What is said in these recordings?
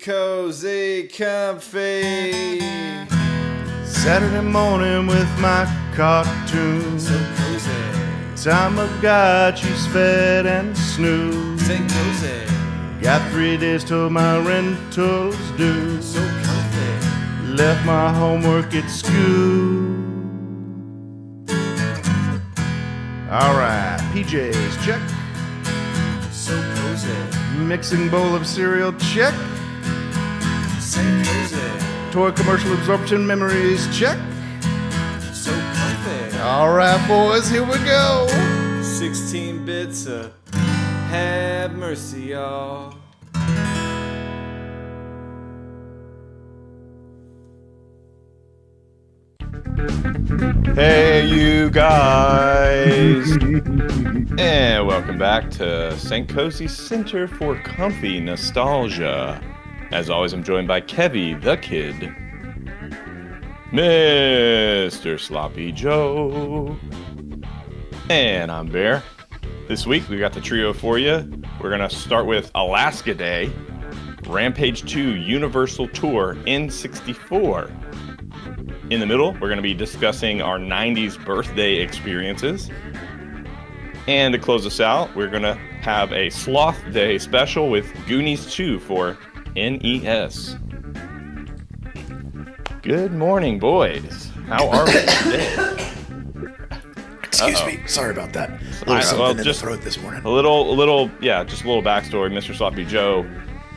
Kohzee, comfy. Saturday morning with my cartoon. So cozy. Time of God, she's fed and snoozed. Say cozy. Got 3 days till my rental's due. So comfy. Left my homework at school. Alright, PJs, check. So cozy. Mixing bowl of cereal, check. Say cozy. Toy commercial absorption memories, check. So comfy. Alright, boys, here we go. 16 bits of have mercy, y'all. Hey, you guys! And welcome back to St. Kohzee Center for Comfy Nostalgia. As always, I'm joined by Kevy the Kid, Mr. Sloppy Joe, and I'm Bear. This week, we got the trio for you. We're going to start with Alaska Day, Rampage 2 Universal Tour N64. In the middle, we're going to be discussing our 90s birthday experiences. And to close us out, we're going to have a Sloth Day special with Goonies 2 for NES. Good morning, boys. How are we today? Excuse me. Sorry about that. A little something in the throat this morning. Just a little backstory. Mr. Sloppy Joe,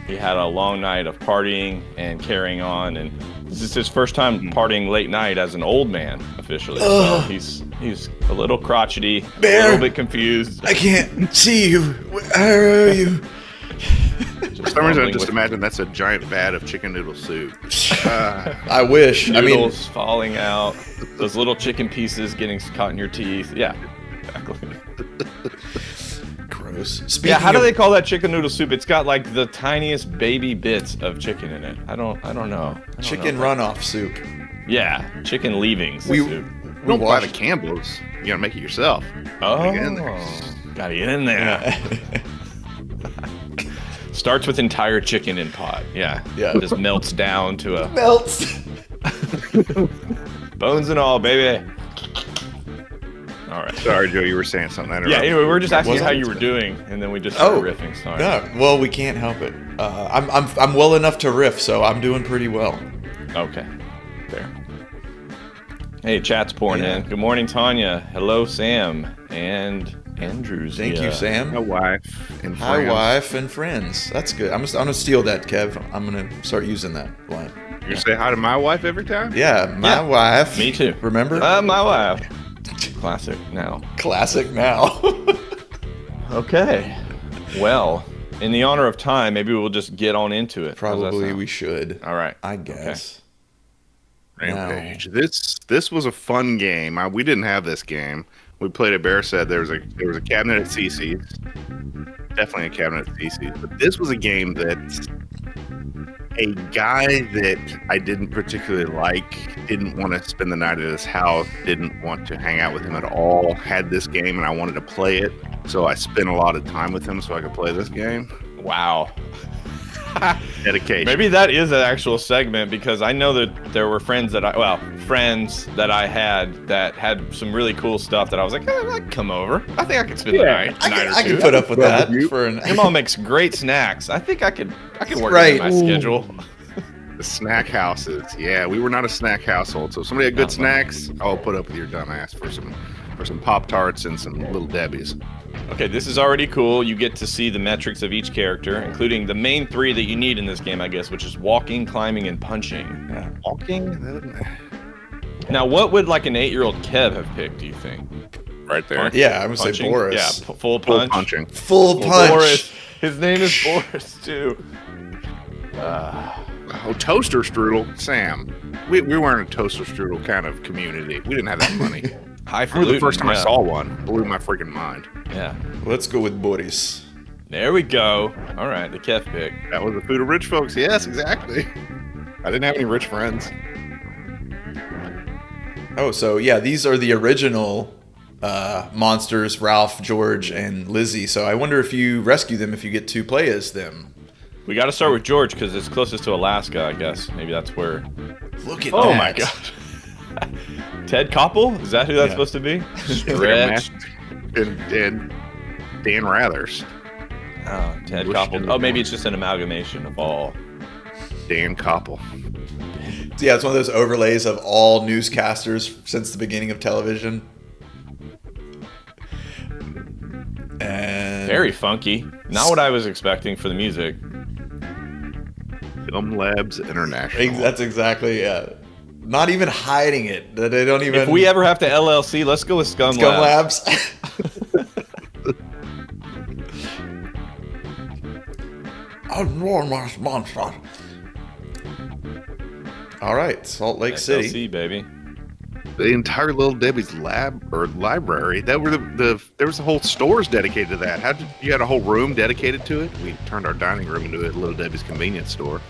he had a long night of partying and carrying on, and this is his first time partying late night as an old man officially. So he's a little crotchety, Bear, a little bit confused. I can't see you. Where are you? For some reason, I just imagine that's a giant vat of chicken noodle soup. I wish. Noodles falling out, those little chicken pieces getting caught in your teeth. Yeah, exactly. Gross. How do they call that chicken noodle soup? It's got like the tiniest baby bits of chicken in it. I don't know. Chicken runoff soup. Yeah, chicken leavings soup. You don't buy the Campbell's. You gotta make it yourself. Oh, Get in there. Gotta get in there. Starts with entire chicken in pot. Yeah. Just melts down to a... Melts. Bones and all, baby. All right. Sorry, Joe, you were saying something. Yeah, anyway, we were just asking how you were doing, and then we just started riffing. Sorry. No, well, we can't help it. I'm well enough to riff, so I'm doing pretty well. Okay. Fair. Hey, chat's pouring in. Good morning, Tanya. Hello, Sam. And... Andrews. Thank you, Sam. My wife and friends. Hi, wife and friends. That's good. I'm gonna steal that, Kev. I'm gonna start using that line. You gonna say hi to my wife every time? Yeah, my wife. Me too. Remember? My wife. Classic now. Classic now. Okay. Well, in the honor of time, maybe we'll just get on into it. Probably we should. All right. I guess. Okay. Rampage. This was a fun game. We didn't have this game. We played at Bear said there was a cabinet at CC's. Definitely a cabinet at CC's. But this was a game that a guy that I didn't particularly like, didn't want to spend the night at his house, didn't want to hang out with him at all, had this game and I wanted to play it. So I spent a lot of time with him so I could play this game. Wow. Dedication. Maybe that is an actual segment, because I know that there were friends that I had that had some really cool stuff that I was like, I can come over. I think I could spend the night or two. I can put up with that. Your mom makes great snacks. I think I could work in my schedule. The snack houses. Yeah, we were not a snack household. So if somebody had good snacks, I'll put up with your dumb ass for some for some Pop-Tarts and some Little Debbie's. Okay, this is already cool. You get to see the metrics of each character, including the main 3 that you need in this game, I guess, which is walking, climbing, and punching. Yeah. Walking? Now, what would like an 8-year-old Kev have picked, do you think? Right there. Yeah, I would say Punching? Boris. Yeah, full Full punch. punching. Full Well, punch. Boris. His name is Boris, too. Oh, toaster strudel. Sam, we weren't a toaster strudel kind of community. We didn't have that money. I remember the first time I saw one. Blew my freaking mind. Yeah. Let's go with Boris. There we go. All right, the Kev pick. That was the food of rich folks. Yes, exactly. I didn't have any rich friends. Oh, so yeah, these are the original monsters, Ralph, George, and Lizzie. So I wonder if you rescue them, if you get to play as them. We got to start with George because it's closest to Alaska, I guess. Maybe that's where. Look at Oh that. my god. Ted Koppel? Is that who that's Yeah. supposed to be? It's like a Stretch. and Dan Rathers. Oh, Ted Wish Koppel. it Oh, was maybe more. it's just an amalgamation of all. Dan Koppel. So yeah, it's one of those overlays of all newscasters since the beginning of television. And Very funky. Not what I was expecting for the music. Film Labs International. That's exactly, yeah. Not even hiding it. They don't even. If we ever have to LLC, let's go with Scum Scum Labs. Labs. Enormous monster. All right, Salt Lake City. LLC, baby. The entire Little Debbie's lab or library. That were there was a whole stores dedicated to that. How did you had a whole room dedicated to it? We turned our dining room into a Little Debbie's convenience store.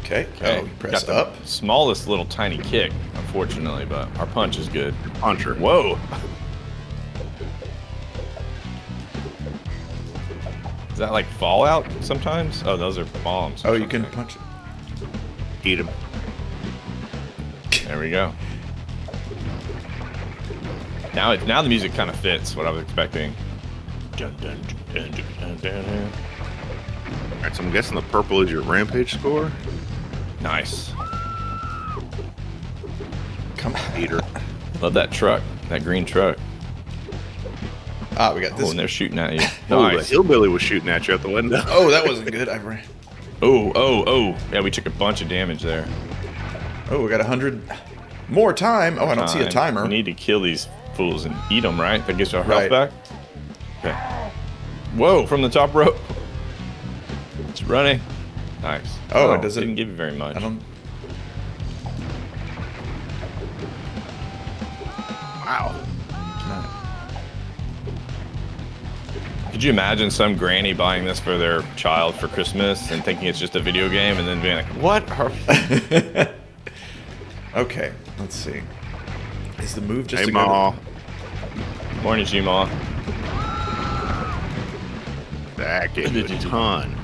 Okay. Okay. Oh, you press Got up. the smallest little tiny kick, unfortunately, but our punch is good. Puncher. Whoa. Is that like Fallout sometimes? Oh, those are bombs. or Oh, you can something. punch it. Eat him. There we go. Now the music kind of fits what I was expecting. Dun, dun, dun, dun, dun, dun, dun. All right, so I'm guessing the purple is your Rampage score. Nice. Come on. Eater. Love that truck. That green truck. Ah, we got Oh, this. and they're shooting at you. Oh, the Nice. hillbilly was shooting at you out the window. Oh, that wasn't good. I ran. Oh. Yeah, we took a bunch of damage there. Oh, we got 100 more time. Oh, I don't see a timer. We need to kill these fools and eat them, right? That gives our health Right. back. Okay. Whoa, from the top rope. It's running. Nice. Oh, it doesn't- Didn't give you very much. I don't. Wow. Could you imagine some granny buying this for their child for Christmas and thinking it's just a video game and then being like, what? Okay, let's see. Is the move just Hey, to go to- Ma. Morning, G-Ma. That gave you a ton.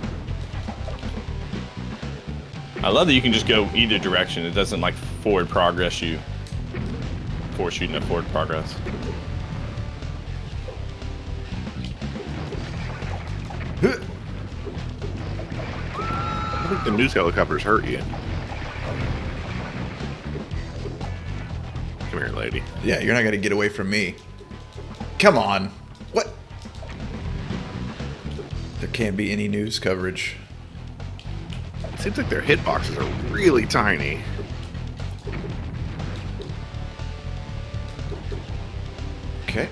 I love that you can just go either direction. It doesn't like forward progress you. Force you into forward progress. I think the news helicopters hurt you. Come here, lady. Yeah, you're not gonna get away from me. Come on. What? There can't be any news coverage. Seems like their hitboxes are really tiny. Okay.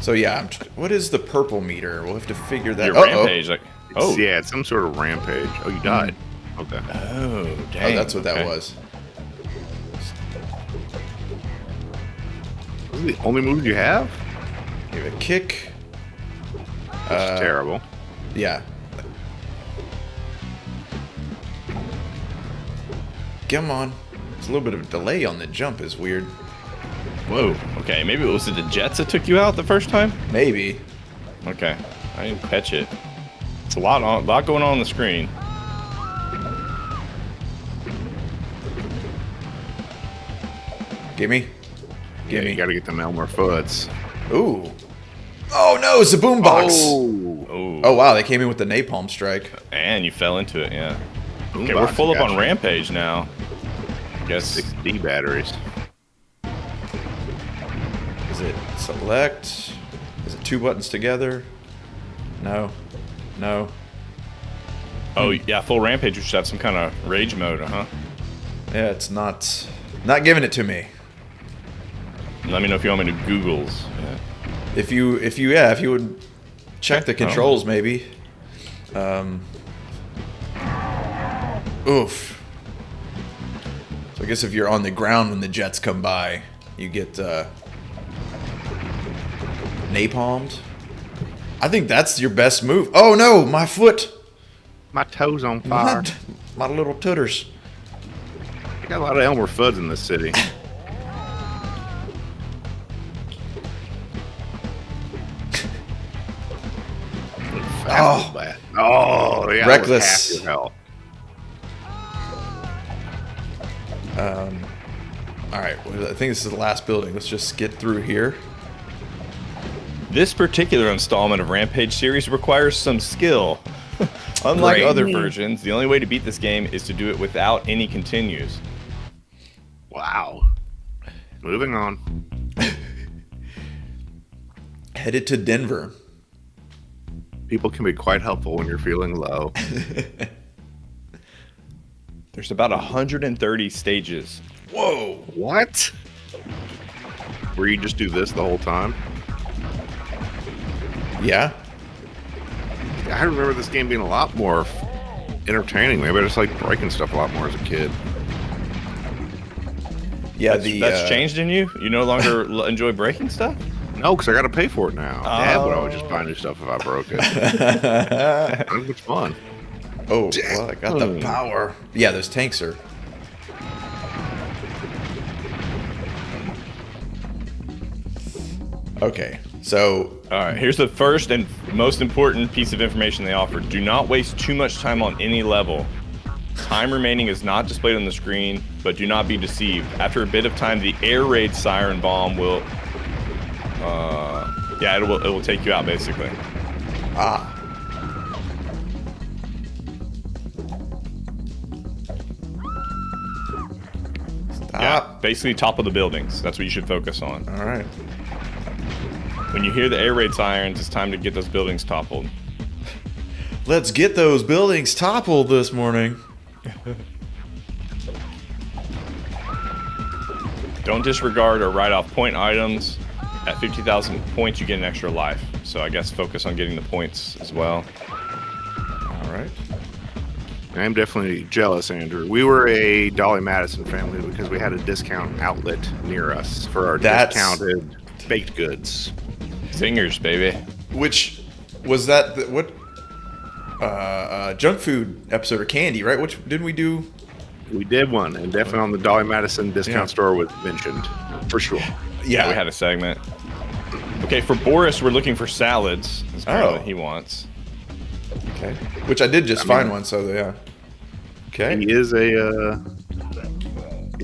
So yeah, what is the purple meter? We'll have to figure that. Your Uh-oh. rampage, like, oh, Yeah, it's some sort of rampage. Oh, you died. Okay. oh, Oh, dang. that's what that Okay. was. Those are the only moves you have? Give it a kick. That's terrible. Yeah. Come on. It's a little bit of a delay on the jump is weird. Whoa. Okay, maybe it was the Jets that took you out the first time. Maybe. Okay, I didn't catch it. It's a lot going on the screen. Gimme. Yeah, Gimme. you gotta get them Elmer Foots. Ooh. Oh no, it's a boombox. Oh. Oh, Oh wow, they came in with the napalm strike. and you fell into it. Yeah. Okay, Boombox, we're full up on gotcha. Rampage now. guess 6D batteries. Is it select? Is it 2 buttons together? No. No. Oh yeah, full Rampage. We should have some kind of rage mode, huh? Yeah, it's not giving it to me. Let me know if you want me to Google's. Yeah. If you would check the controls, maybe. Oof. So I guess if you're on the ground when the jets come by, you get napalmed. I think that's your best move. Oh no, my foot! My toes on fire. My little tooters. I got a lot of Elmer Fuds in this city. Oh. Bad. Oh, yeah. Reckless. Half your health. All right, well, I think this is the last building. Let's just get through here. This particular installment of Rampage series requires some skill. Unlike Great. other versions, the only way to beat this game is to do it without any continues. Wow. Moving on. Headed to Denver. People can be quite helpful when you're feeling low. There's about 130 stages. Whoa. What? Where you just do this the whole time? Yeah. I remember this game being a lot more entertaining. Maybe I just like breaking stuff a lot more as a kid. Yeah, That's changed in you? You no longer enjoy breaking stuff? No, because I got to pay for it now. Dad would always just buy new stuff if I broke it. It was fun. Oh, well, I got the power. Yeah, those tanks are. Okay, so All right, here's the first and most important piece of information they offer. Do not waste too much time on any level. Time remaining is not displayed on the screen, but do not be deceived. After a bit of time, the air raid siren bomb will, it will take you out basically. Yeah, basically top of the buildings. That's what you should focus on. All right. When you hear the air raid sirens, it's time to get those buildings toppled. Let's get those buildings toppled this morning. Don't disregard or write off point items. At 50,000 points, you get an extra life. So I guess focus on getting the points as well. All right. I'm definitely jealous, Andrew. We were a Dolly Madison family because we had a discount outlet near us for our discounted baked goods. Zingers, baby. Which was that? What? Junk food episode or candy, right? Which didn't we do? We did one, and definitely on the Dolly Madison discount store was mentioned, for sure. Yeah, we had a segment. Okay, for Boris, we're looking for salads. That's what he wants. Okay. Which I did just find one, so yeah. Okay. He is he's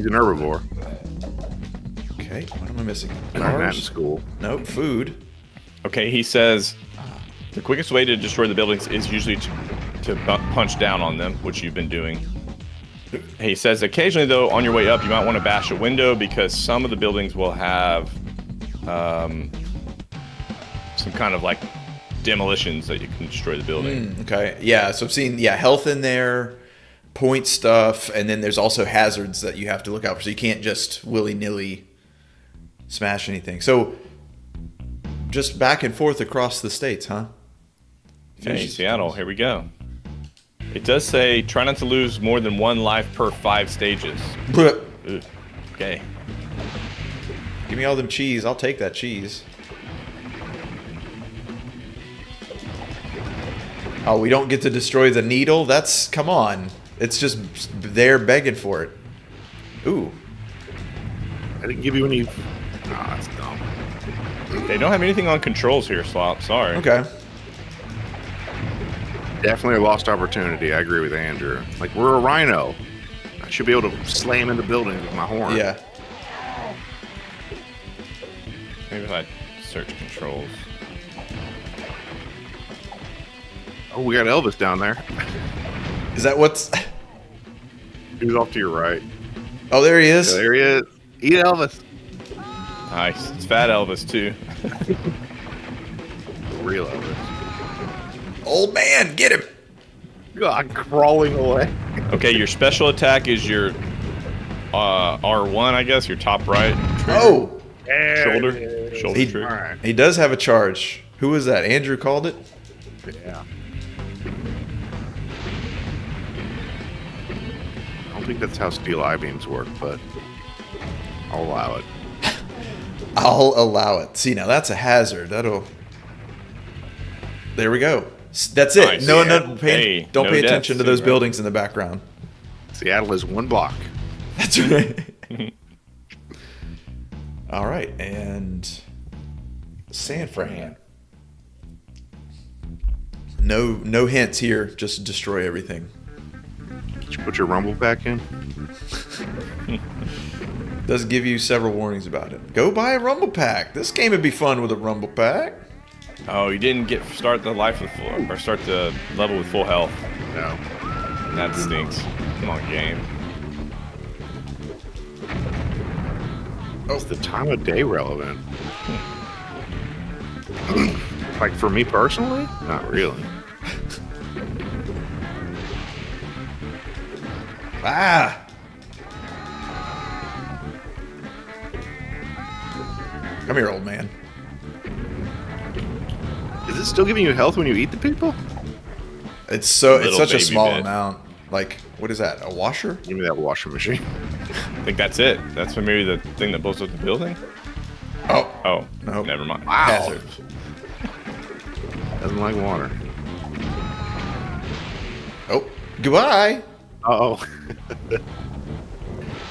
an herbivore. Okay, what am I missing? I learned that in school. Nope, food. Okay, he says the quickest way to destroy the buildings is usually to punch down on them, which you've been doing. He says occasionally, though, on your way up, you might want to bash a window because some of the buildings will have some kind of like demolitions that you can destroy the building. Okay, yeah, so I've seen health in there, point stuff, and then there's also hazards that you have to look out for, so you can't just willy-nilly smash anything. So just back and forth across the states, huh? Okay, Seattle, here we go. It does say try not to lose more than 1 life per 5 stages. Ugh. Okay. Give me all them cheese. I'll take that cheese. Oh, we don't get to destroy the needle? Come on. It's just there begging for it. Ooh. I didn't give you any... that's dumb. They don't have anything on controls here, Slop. Sorry. Okay. Definitely a lost opportunity. I agree with Andrew. Like, we're a rhino. I should be able to slam into buildings with my horn. Yeah. Maybe if I search controls. Oh, we got Elvis down there. Is that what's... He was off to your right. Oh, there he is. There he is. Eat Elvis. Nice. It's Fat Elvis too. Real Elvis. Old man, get him. God, crawling away. Okay, your special attack is your R1, I guess, your top right. Trigger. Oh, Shoulder he, trigger. Alright. he does have a charge. Who was that? Andrew called it? Yeah. I don't think that's how steel I-beams work, but I'll allow it. I'll allow it. See, now that's a hazard. There we go. That's it. Nice. No, Yeah. don't Hey, pay no attention to deaths, those right? buildings in the background. Seattle is one block. That's right. All right, and San Fran. No hints here. Just destroy everything. Did you put your rumble back in? Does give you several warnings about it. Go buy a rumble pack. This game would be fun with a rumble pack. Oh, you didn't start the level with full health. No. That stinks. Come on, game. Is the time of day relevant? Like for me personally? Not really. Ah. Come here, old man. Is it still giving you health when you eat the people? It's Little such a baby small bit. amount. Like, what is that? A washer? Give me that washing machine. I think that's it. That's maybe the thing that blows up the building. Oh, Oh, Nope. never mind. Wow. hazard. Doesn't like water. Oh, goodbye. Uh-oh.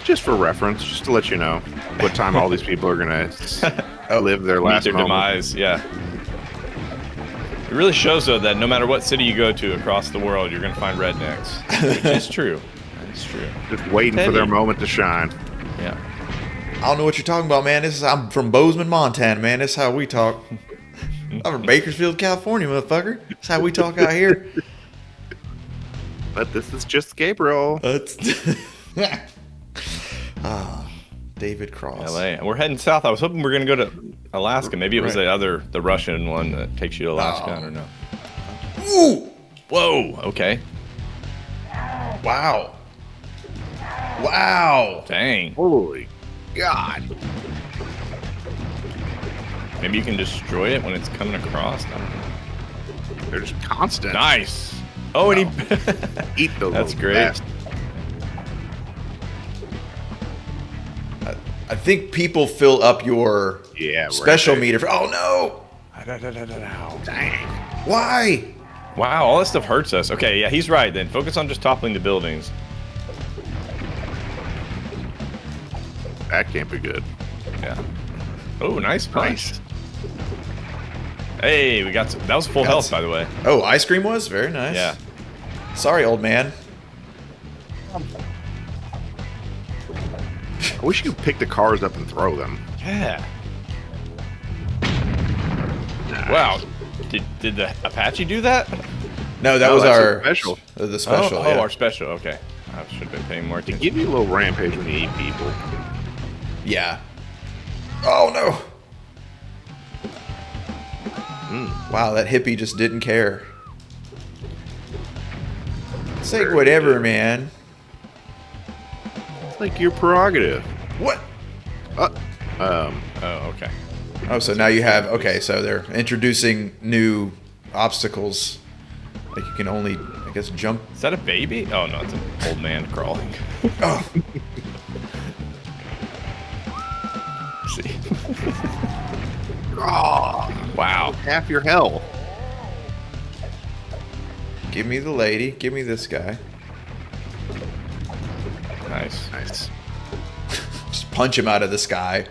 Just for reference, just to let you know what time all these people are going to live their Meet last their moment. demise. Yeah. It really shows though that no matter what city you go to across the world, you're gonna find rednecks. Which is true. It's true. Just waiting for their moment to shine. Yeah. I don't know what you're talking about, man. I'm from Bozeman, Montana, man. This is how we talk. I'm from Bakersfield, California, motherfucker. That's how we talk out here. But this is just Gabriel. David Cross. LA. We're heading south. I was hoping we were gonna go to Alaska. Maybe it was Right. the Russian one that takes you to Alaska. I don't know. Ooh! Whoa. Okay. Wow. Wow. Dang. Holy God. Maybe you can destroy it when it's coming across. I don't know. They're just constant. Nice. Oh, and he. Eat those That's little great. bastards. I think people fill up your Yeah, special right. meter. Oh, no. Dang. Why? Wow, all this stuff hurts us. Okay, yeah, he's right then. Focus on just toppling the buildings. That can't be good. Yeah. Oh, nice punch. Hey, we got some. That was full Got health, some. by the way. Oh, ice cream was? Very nice. Yeah. Sorry, old man. I wish you could pick the cars up and throw them. Yeah. Nice. Wow. Did the Apache do that? No, that No, was that's our a special. The special. Oh, yeah. our special. Okay. I should have been paying more They attention. give you a little rampage when you eat people. Yeah. Oh no. Wow, that hippie just didn't care. It's like Very whatever, good. man. It's like your prerogative. What? Oh, okay. Oh, so now you have okay. So they're introducing new obstacles. Like you can only, I guess, jump. Is that a baby? Oh no, it's an old man crawling. Oh, See. Oh, Wow. half your hell. give me the lady. Give me this guy. Nice. Nice. Just punch him out of the sky.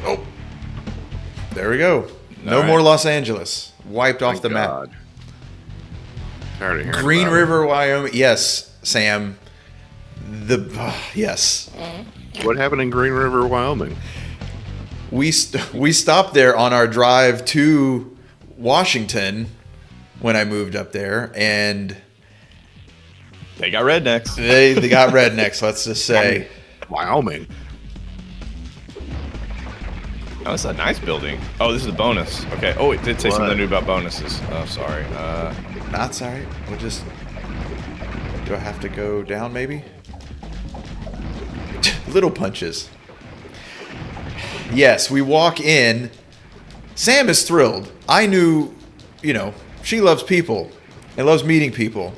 Oh, there we go. No All right. more Los Angeles. Wiped off Thank the map. God. Tired of hearing Green about it. River, Wyoming. Yes, Sam. Yes. What happened in Green River, Wyoming? We stopped there on our drive to Washington, when I moved up there, and They got rednecks. they got rednecks. Let's just say. Wyoming. Oh, it's a nice building. Oh, this is a bonus. Okay. Oh, it did say What? something new about bonuses. Oh, sorry. That's all right. We'll just. Do I have to go down? Maybe. Little punches. Yes, we walk in. Sam is thrilled. I knew, she loves people and loves meeting people.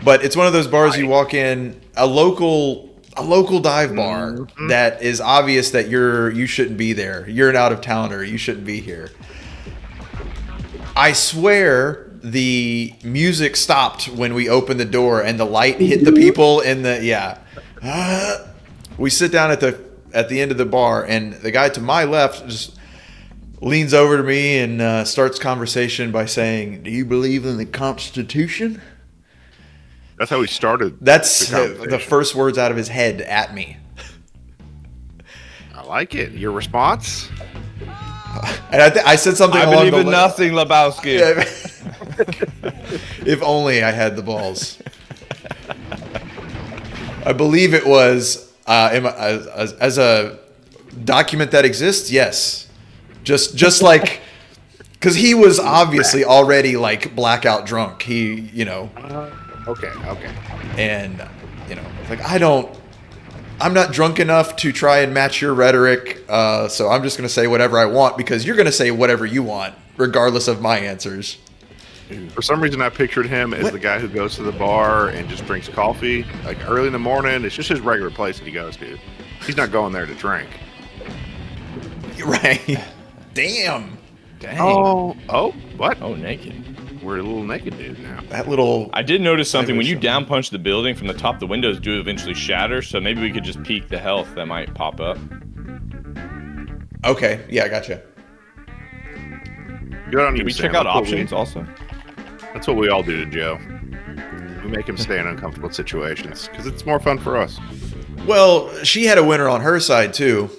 But it's one of those bars you walk in, a local dive bar that is obvious that you shouldn't be there. You're an out of towner. You shouldn't be here. I swear the music stopped when we opened the door and the light hit the people in the we sit down at the end of the bar, and the guy to my left just leans over to me and starts conversation by saying, "Do you believe in the Constitution?" That's how we started. That's the conversation. the first words out of his head at me. I like it. Your response? And I said something I along believe in the nothing, Lebowski. If only I had the balls. I believe it was as a document that exists. Yes, just like because he was obviously already like blackout drunk. He, Okay. and like I'm not drunk enough to try and match your rhetoric. So I'm just gonna say whatever I want because you're gonna say whatever you want, regardless of my answers. For some reason, I pictured him as the guy who goes to the bar and just drinks coffee, like early in the morning. It's just his regular place that he goes to. He's not going there to drink. Right? Damn. Dang. Oh, what? Oh, naked. We're a little naked dude now. That little. I did notice something. When you down punch the building from the top, the windows do eventually shatter. So maybe we could just peek the health that might pop up. Okay. Yeah, I gotcha. Good on you, Did we Sam. check out That's what options also? That's what we all do to Joe. We make him stay in uncomfortable situations because it's more fun for us. Well, she had a winner on her side too.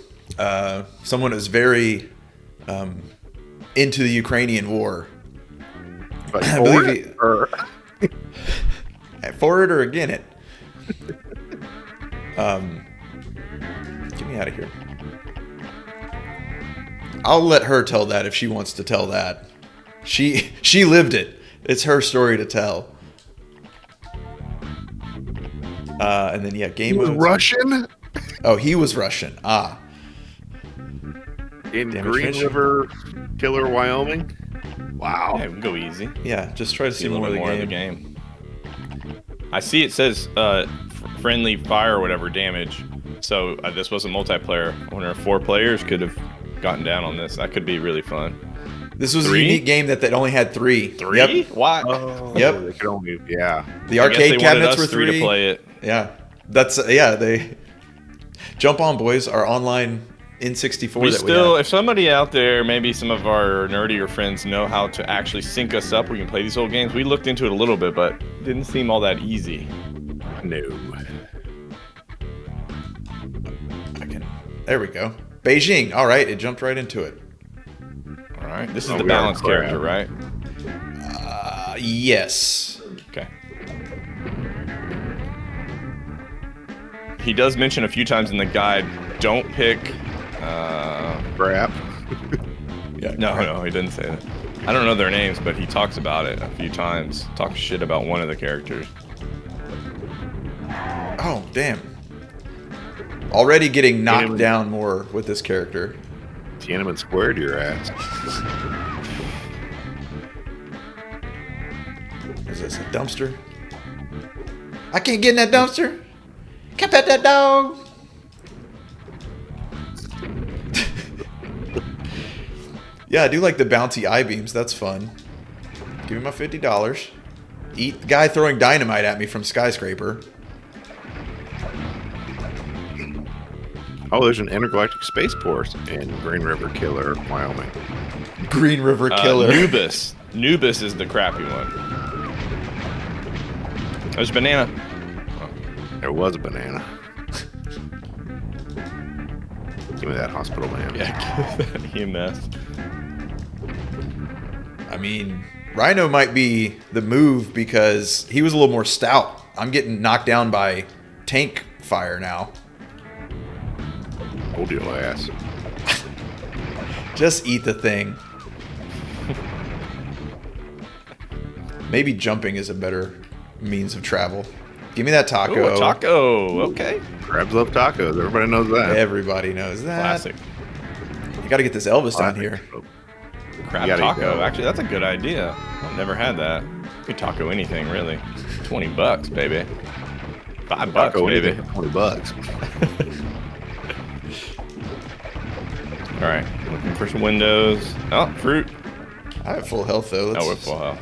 Someone is very into the Ukrainian war. But I for believe it, or for it or again it. Get me out of here. I'll let her tell that if she wants to tell that. She lived it. It's her story to tell. And then game was modes. Russian Oh, he was Russian. in Damage Green finish. River, Killer, Wyoming. Wow. Yeah, we can go easy. Yeah, just try to See see a little more bit of the more game. of the game. I see it says friendly fire or whatever damage. So this wasn't multiplayer. I wonder if 4 players could have gotten down on this. That could be really fun. This was 3? a unique game that only had 3. 3? Yep. Why? Yep. They could only, yeah. The I guess arcade they wanted cabinets us were 3 3. to play it. Yeah. That's they Jump On Boys, our online N64 We that still, we if somebody out there, maybe some of our nerdier friends know how to actually sync us up, we can play these old games. We looked into it a little bit, but it didn't seem all that easy. No. There we go. Beijing. All right, it jumped right into it. All right, this is Oh, the we are balance crap. character, right? Yes. Okay. He does mention a few times in the guide, don't pick. Crap. Yeah. No, he didn't say that. I don't know their names, but he talks about it a few times. Talks shit about one of the characters. Oh, damn. Already getting knocked Tiananmen. down more with this character. Tiananmen Square to your ass. Is this a dumpster? I can't get in that dumpster. Can't pet that dog. Yeah, I do like the bouncy I-beams. That's fun. Give me my $50. Eat the guy throwing dynamite at me from skyscraper. Oh, there's an intergalactic spaceport in Green River, Killer, Wyoming. Green River Killer. Nubis. Nubis is the crappy one. There's banana. There was a banana. Give me that hospital man. Yeah, EMS. I mean, Rhino might be the move because he was a little more stout. I'm getting knocked down by tank fire now. Hold your ass. Just eat the thing. Maybe jumping is a better means of travel. Give me that taco. Ooh, a taco. Okay. Crabs love tacos. Everybody knows that. Everybody knows that. Classic. You got to get this Elvis down here. Crab You gotta taco. go. Actually, that's a good idea. I've never had that. You could taco anything, really. $20, baby. $5, Taco baby. anything for $20. All right. Looking for some windows. Oh, fruit. I have full health though. Oh, we're full health.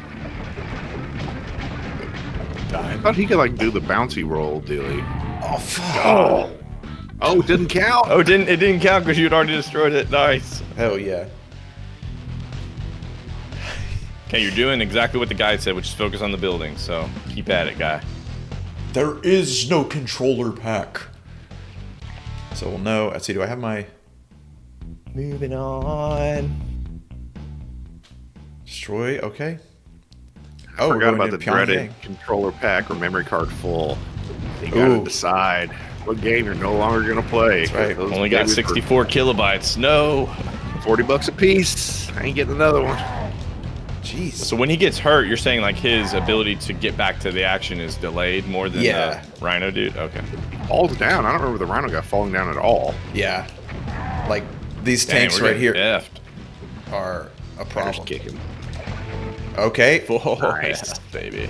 I thought he could like do the bouncy roll dealy. Oh fuck! Oh, it didn't count. Oh, it didn't count because you had already destroyed it. Nice. Hell yeah! Okay, you're doing exactly what the guide said, which is focus on the building. So keep at it, guy. There is no controller pack. So we'll know. Let's see. Do I have my Moving on. destroy? Okay. I we're forgot going about to the dreaded Pyongyang. controller pack or memory card full. You gotta Ooh. decide what game you're no longer gonna play. That's right. Those Only got babies 64 kilobytes. No. for $40 a piece. I ain't getting another one. Jeez. So when he gets hurt, you're saying like his ability to get back to the action is delayed more than Yeah. the Rhino dude? Okay. Falls down. I don't remember the Rhino guy falling down at all. Yeah. Like these Dang, tanks we're right here getting effed. are a Just problem. kicking. Okay. Oh, Nice. yeah, baby.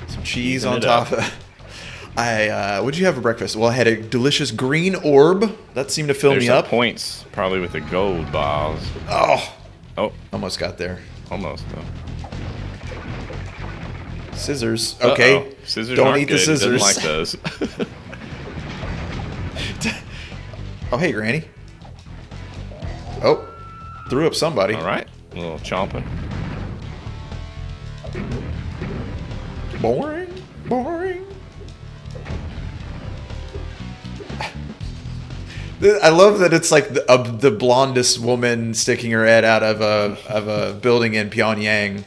Some cheese Eating on it top up. of. What'd you have for breakfast? Well, I had a delicious green orb that seemed to fill There's me some up. points probably with the gold balls. Oh, Oh, almost got there. almost though. Scissors. Okay. Uh-oh. Scissors Don't aren't eat the good. He doesn't scissors. like those. Oh, hey, Granny. Oh, threw up somebody. All right. A little chomping. Boring. Boring. I love that it's like the blondest woman sticking her head out of a building in Pyongyang.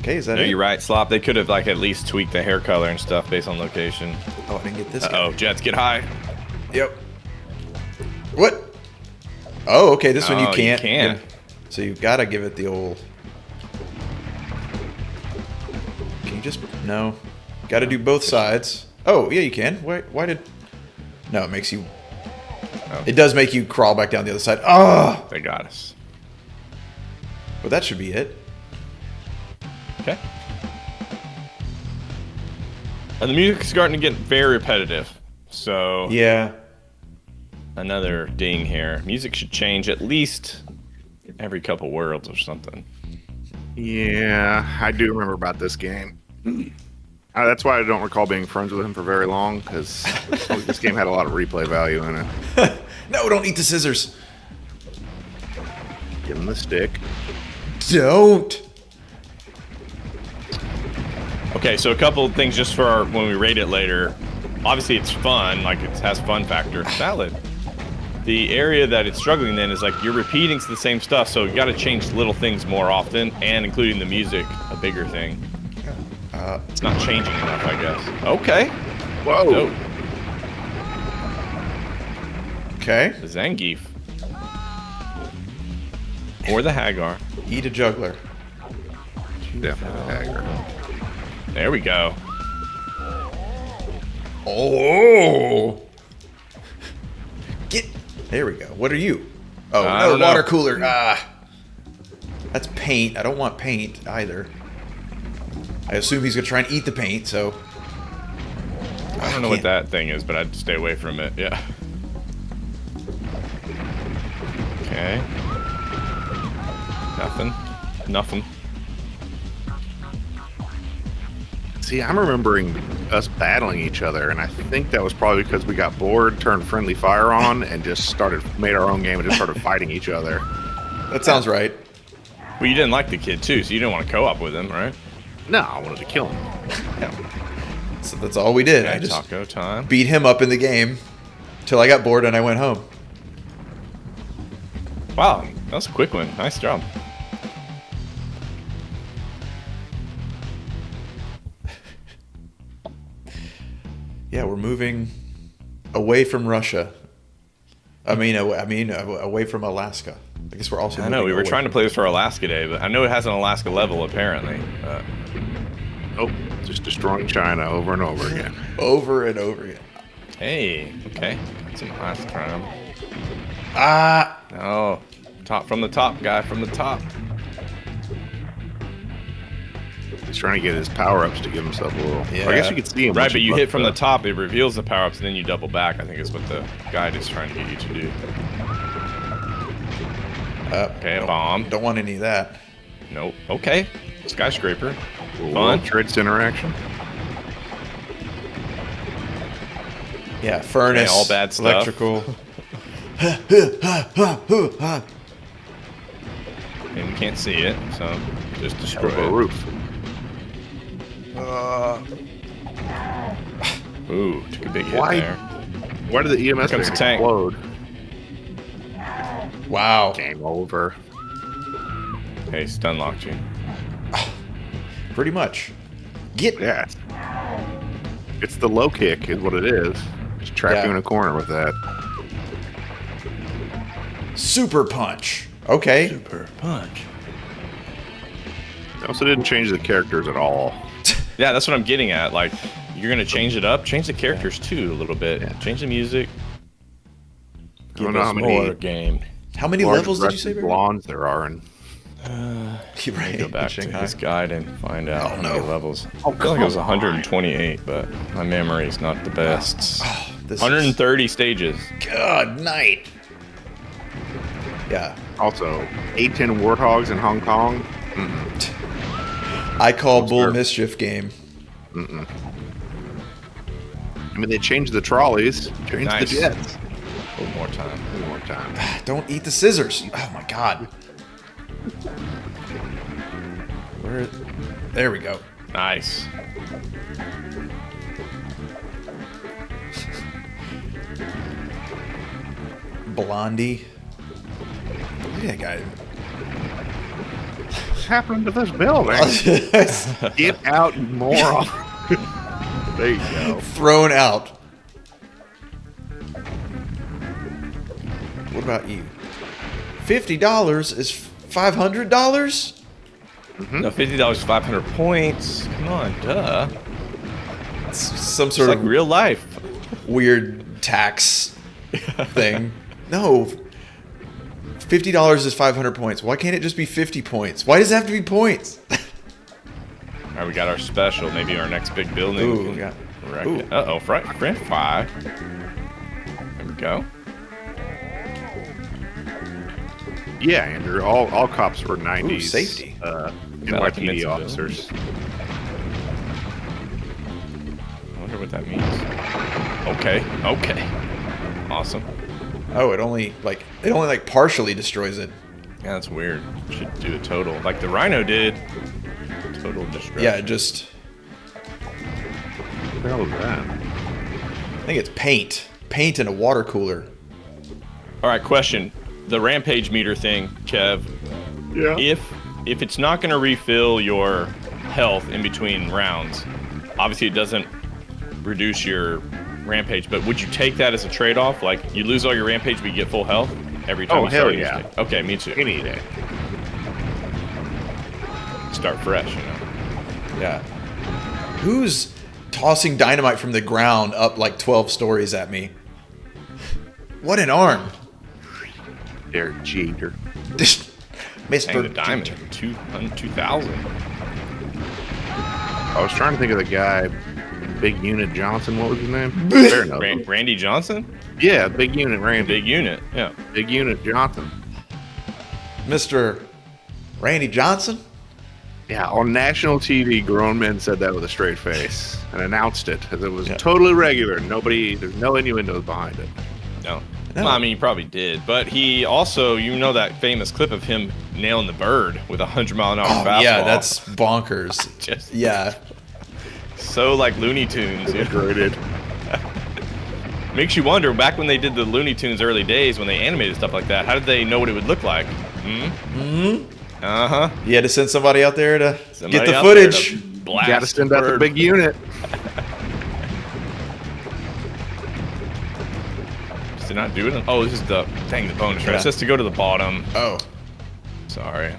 Okay, is that No, it? you're right, Slop. They could have like at least tweaked the hair color and stuff based on location. Oh, I didn't get this Uh-oh, guy. Jets get high. Yep. What? Oh, okay. This one you Oh, can't. You can. So you've got to give it the old. Can you just no? Got to do both sides. Oh yeah, you can. Why did? No, it makes you. Oh. It does make you crawl back down the other side. Oh, They got us. but that should be it. Okay. And the music's starting to get very repetitive. So Yeah. another ding here. Music should change at least every couple worlds or something. Yeah, I do remember about this game. That's why I don't recall being friends with him for very long, because this game had a lot of replay value in it. No, don't eat the scissors. Give him the stick. Don't. Okay, so a couple of things just for our, when we rate it later. Obviously, it's fun, like it has fun factor. Valid. The area that it's struggling in is like you're repeating the same stuff, so you got to change little things more often, and including the music, a bigger thing. It's not changing enough, I guess. Okay. Whoa! Nope. Okay. The Zangief. Or the Hagar. Eat a juggler. Definitely Hagar. There we go. Oh. Get. There we go. What are you? Oh, I no, don't know. water cooler. Ah. That's paint. I don't want paint either. I assume he's going to try and eat the paint, so. I don't know what that thing is, but I'd stay away from it. Yeah. Okay. Nothing. Nothing. See, I'm remembering us battling each other, and I think that was probably because we got bored, turned friendly fire on, and just made our own game and just started fighting each other. That sounds right. Well, you didn't like the kid too, so you didn't want to co-op with him, right? No, I wanted to kill him. So that's all we did. I Okay, just taco time. beat him up in the game till I got bored and I went home. Wow, that was a quick one. Nice job. Yeah, we're moving away from Russia. Away from Alaska. I guess we're also. I know we were trying to play this for Alaska Day, but I know it has an Alaska level apparently. Oh, just destroying China over and over again. Over and over again. Hey, okay, got some Alaska trying. Ah! Oh, top from the top, guy from the top. He's trying to get his power-ups to give himself a little... Yeah. I guess you could see him. Right, once but you buff hit from the up. top, it reveals the power-ups, and then you double back, I think is what the guide is trying to get you to do. Okay, a bomb. Don't want any of that. Nope. Okay. Skyscraper. Ooh, Fun. Trade center action. Yeah, furnace. Okay, all bad stuff. Electrical. And you can't see it, so just destroy Over a it. roof. Ooh, took a big hit Why? there. Why did the EMS comes the tank. explode? Wow. Game over. Hey, stun locked you. Pretty much. Get. Yeah. It's the low kick is what it is. Just trap you in a corner with that. Super punch. Okay. Super punch. They also didn't change the characters at all. Yeah, that's what I'm getting at. Like, you're gonna change it up, change the characters too a little bit, change the music. I don't Give know us how more many game. How many large levels did you say, breasted Barry? blondes there are in. Right. Go back to Shanghai. his guide and find out how many levels. Oh, I feel like it was come 128, but my memory's not the best. This 130 stages. Good night. Yeah. Also, A10 Warthogs in Hong Kong. I call Bull fair. Mischief game. I mean, they changed the trolleys, changed Nice. the jets. One more time. One more time. Don't eat the scissors. Oh my god. Where? There we go. Nice. Blondie. Look at that guy. What's happening to this building? Get out, you moron. There you go. Thrown out. What about you? $50 is $500? No, $50 is 500 points. Come on, duh. Some It's sort like of real life. weird tax thing. No. $50 is 500 points. Why can't it just be 50 points? Why does it have to be points? All right, we got our special. Maybe our next big building. Ooh, we can yeah. wreck Ooh. it. Uh-oh, French fry. There we go. Yeah, Andrew. All cops were 90s. Ooh, safety. Got like NYPD invincibility. officers. I wonder what that means. Okay, okay. Awesome. Oh, it only partially destroys it. Yeah, that's weird. Should do a total. Like the Rhino did. Total destruction. Yeah, just What the hell is that? I think it's paint. Paint in a water cooler. All right, question. The Rampage meter thing, Kev. Yeah. If it's not going to refill your health in between rounds, obviously it doesn't reduce your Rampage, but would you take that as a trade-off? Like, you lose all your Rampage, but you get full health every time Oh, you start hell using yeah. it? Okay, me too. Any day. Start fresh, you know. Yeah. Who's tossing dynamite from the ground up like 12 stories at me? What an arm. Derek Jeter. Mr. Dang, the diamond. 2,000. I was trying to think of the guy, Big Unit Johnson. What was his name? Fair enough. Randy Johnson? Yeah, Big Unit Randy. Big unit, yeah. Big Unit Johnson. Mr. Randy Johnson? Yeah, on national TV, grown men said that with a straight face and announced it as it was totally regular. There's no innuendos behind it. No. No. Well, I mean, he probably did. But he also, you know that famous clip of him nailing the bird with a 100-mile-an-hour fastball? Yeah, that's bonkers. Just Yeah. so like Looney Tunes. You know? Integrated. Makes you wonder, back when they did the Looney Tunes early days, when they animated stuff like that, how did they know what it would look like? Uh-huh. You had to send somebody out there to Somebody get the out there footage. to blast Got to send out the bird. big unit. Did not do it. Oh, this is the bonus, right? It says to go to the bottom. Oh. Sorry.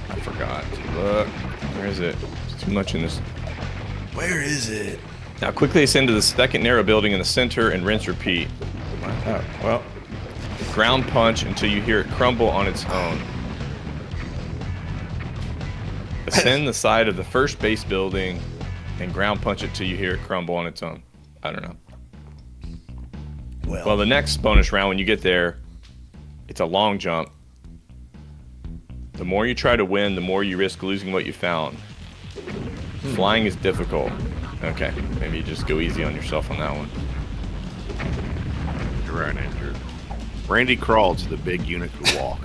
I forgot to look. Where is it? There's too much in this. Where is it? Now quickly ascend to the second narrow building in the center and rinse repeat. Oh, well. Ground punch until you hear it crumble on its own. Ascend the side of the first base building and ground punch it till you hear it crumble on its own. I don't know. Well, the next bonus round, when you get there, it's a long jump. The more you try to win, the more you risk losing what you found. Flying is difficult. Okay, maybe you just go easy on yourself on that one. You're right, Andrew. Randy crawled so the big unit could walk.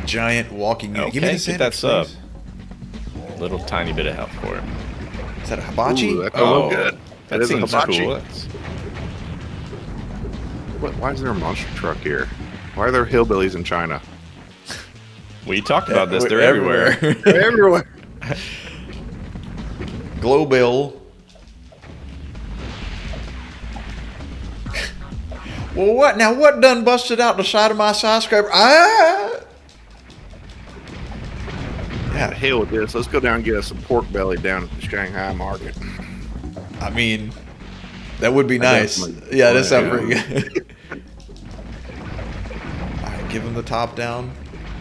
Giant walking unit. Okay, Give me the get sandwich, that sub. please. Little tiny bit of health for it. Is that a hibachi? Ooh, that could look good. That is a seems hibachi. cool. That's, Why is there a monster truck here? Why are there hillbillies in China? we talked about this. They're Everywhere. everywhere. They're everywhere. Global. Well, what? Now, what done busted out the side of my skyscraper? Ah! The hell with this. Let's go down and get us some pork belly down at the Shanghai market. I mean, that would be I nice. definitely- Yeah, that sounds yeah. pretty good. All right, give him the top down.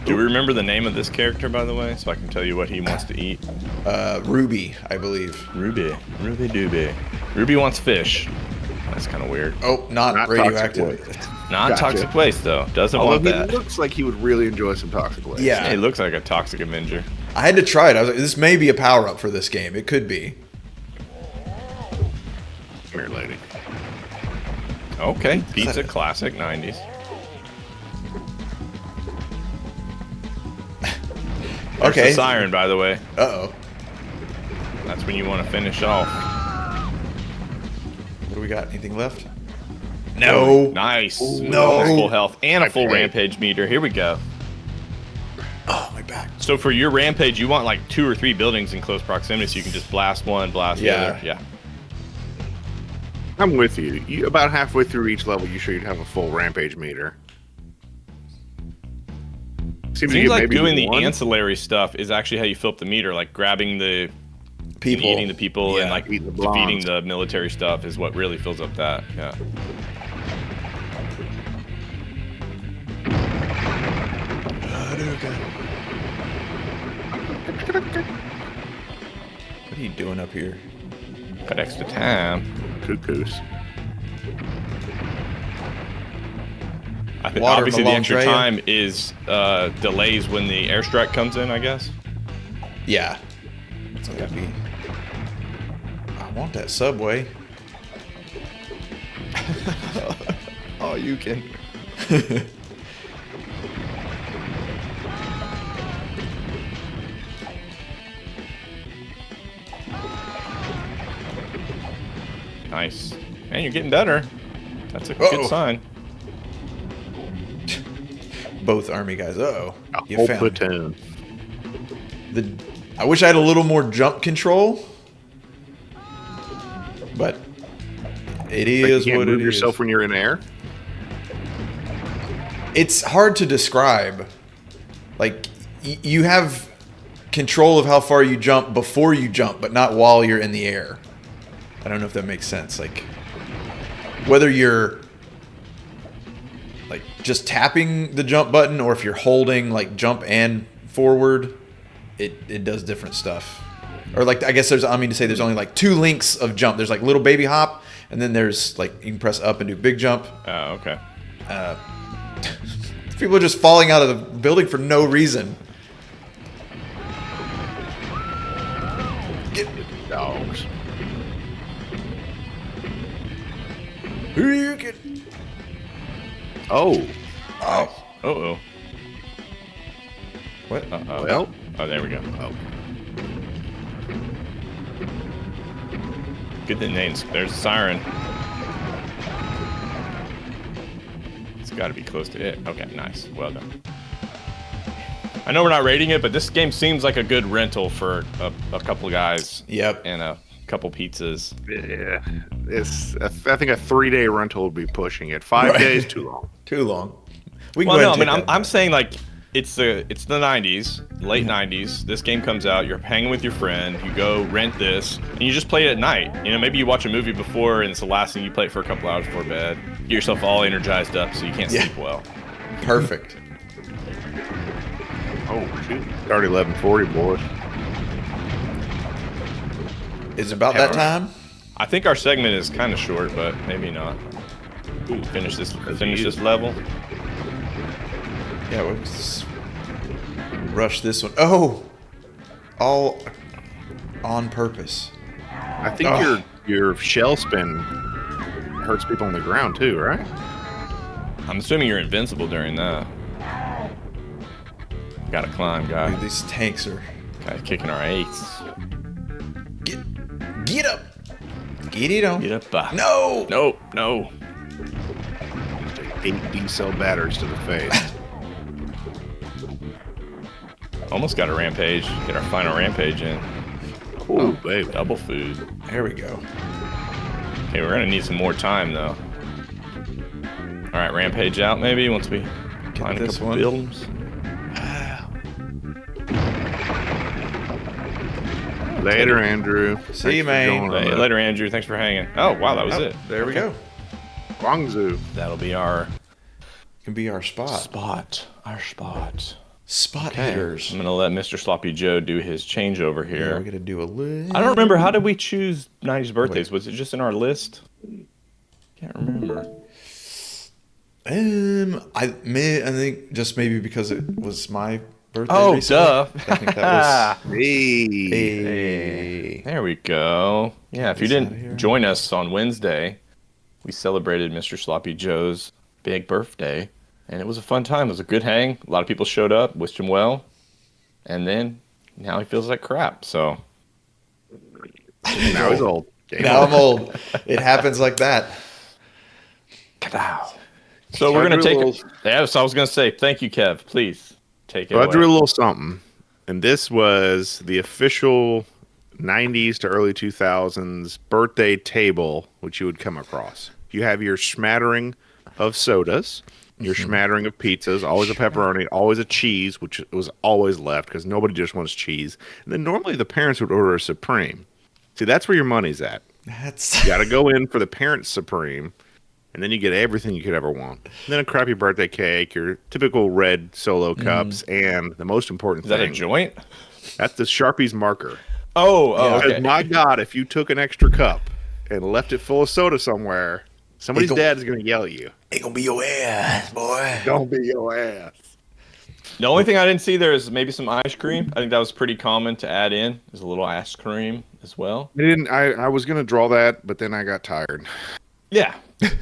Do we remember the name of this character, by the way, so I can tell you what he wants to eat? Ruby, I believe. Ruby Dooby. Ruby wants fish. That's kind of weird. Oh, not Not radioactive. toxic waste. Not Gotcha. toxic waste though. Doesn't Although want he that. looks like he would really enjoy some toxic waste. Yeah. He looks like a toxic Avenger. I had to try it. I was like, this may be a power up for this game. It could be. Come here, lady. Okay, pizza classic 90s. There's Okay. the siren, by the way. Uh-oh. That's when you want to finish off. What do we got? Anything left? No. Nice. no. Full health and a full Okay. rampage meter. Here we go. Oh, my back. So for your rampage, you want like 2 or 3 buildings in close proximity so you can just blast one, blast the Yeah. other. Yeah. I'm with you. About halfway through each level, you should have a full rampage meter. Seems like doing the ancillary stuff is actually how you fill up the meter, like grabbing the People. eating the people and Yeah. like Eating the defeating blondes. the military stuff is what really fills up that. Yeah. What are you doing up here? Got extra time. Cuckoos. I think Water obviously the Malone extra Drea. time is delays when the airstrike comes in, I guess. Yeah. That's what it'd be. I want that subway. Oh, you can. Nice. Man, you're getting better. That's a Uh-oh. good sign. Both army guys. Uh-oh. A You whole found platoon. I wish I had a little more jump control. But it Like you is can't what move it is. yourself when you're in air. It's hard to describe. Like, you have control of how far you jump before you jump, but not while you're in the air. I don't know if that makes sense. Like, whether you're like just tapping the jump button or if you're holding like jump and forward, it does different stuff. Or like, I guess there's only like 2 links of jump. There's like little baby hop, and then there's like you can press up and do big jump. Oh, okay. People are just falling out of the building for no reason. Dogs. Who you get? Oh, Uh-oh. What? Uh-oh. well. Oh, there we go. Oh. Good names. There's a siren. It's got to be close to it. Okay, nice. Well done. I know we're not rating it, but this game seems like a good rental for a couple of guys. Yep. And a couple pizzas. Yeah, I think a 3-day rental would be pushing it. 5 days too long. Too long. We can Well, go no, I ahead mean, and take I'm saying like it's the 90s, late 90s. This game comes out. You're hanging with your friend. You go rent this, and you just play it at night. You know, maybe you watch a movie before, and it's the last thing you play it for a couple hours before bed. Get yourself all energized up so you can't sleep well. Perfect. Oh, shoot. It's already 11:40, boys. Is it about that time? I think our segment is kind of short, but maybe not. Finish this level. Yeah, let's rush this one. Oh, all on purpose. I think your shell spin hurts people on the ground too, right? I'm assuming you're invincible during that. Gotta climb, guy. Dude, these tanks are. Guy kicking our eights. Get up. Get it on. Get up. No. No. 8 D-cell batters to the face. Almost got a rampage. Get our final rampage in. Oh, baby. Double food. There we go. Okay, we're gonna need some more time though. All right, rampage out maybe once we find a this couple one. buildings. Later, Andrew. See you, Thanks for man. joining Hey, us. later, Andrew. Thanks for hanging. Oh, wow, that was it. There we go. Guangzhou. That'll be our Can be our spot. Our spot. Spot Okay. hitters. I'm gonna let Mr. Sloppy Joe do his changeover Yeah, here. we're gonna do a little. I don't remember, how did we choose 90s birthdays? Was it just in our list? Can't remember. I think just maybe because it was my birthday. Oh, recently. duh. I think that was. Hey. Hey. There we go. Yeah, if you This outta didn't here. join us on Wednesday, we celebrated Mr. Sloppy Joe's big birthday, and it was a fun time. It was a good hang. A lot of people showed up, wished him well, and then now he feels like crap. So Now he's old. Now I'm old. It happens like that. So we're gonna take. drew a little- Yeah, so I was gonna say thank you, Kev. Please take it So I away. drew a little something, and this was the official 90s to early 2000s birthday table, which you would come across. You have your smattering of sodas, your smattering of pizzas, always a pepperoni, always a cheese, which was always left because nobody just wants cheese. And then normally the parents would order a Supreme. See, that's where your money's at. That's. You got to go in for the parent Supreme, and then you get everything you could ever want. And then a crappy birthday cake, your typical red Solo cups, and the most important Is that thing, a joint? that's the Sharpie's marker. Oh, Yeah. okay. Because my God, if you took an extra cup and left it full of soda somewhere, somebody's It gon- dad is going to yell at you. Ain't gonna be your ass, boy. Don't be your ass. The only thing I didn't see there is maybe some ice cream. I think that was pretty common to add in. There's a little ice cream as well. I was going to draw that, but then I got tired. Yeah.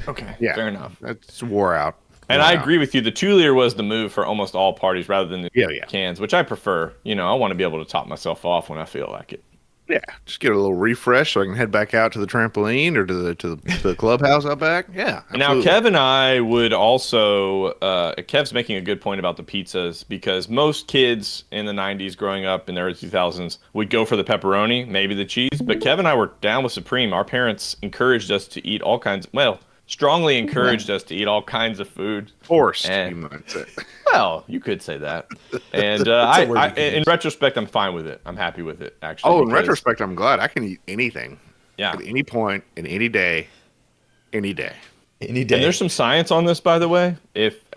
Okay. Yeah. Fair enough. That's wore out. And Wore I out. agree with you. The 2-liter was the move for almost all parties rather than the Yeah. cans, which I prefer. You know, I want to be able to top myself off when I feel like it. Yeah, just get a little refresh so I can head back out to the trampoline or to the clubhouse out back. Yeah. And now, absolutely. Kev and I would also, Kev's making a good point about the pizzas because most kids in the 90s growing up in the early 2000s would go for the pepperoni, maybe the cheese. But Kev and I were down with Supreme. Our parents encouraged us to eat all kinds, strongly encouraged us to eat all kinds of food. Forced, Eh. you might say. Well, you could say that. And a word you can in use. retrospect, I'm fine with it. I'm happy with it, actually. Oh, in because- retrospect, I'm glad I can eat anything Yeah. at any point, in any day, any day. Any day. And there's some science on this, by the way.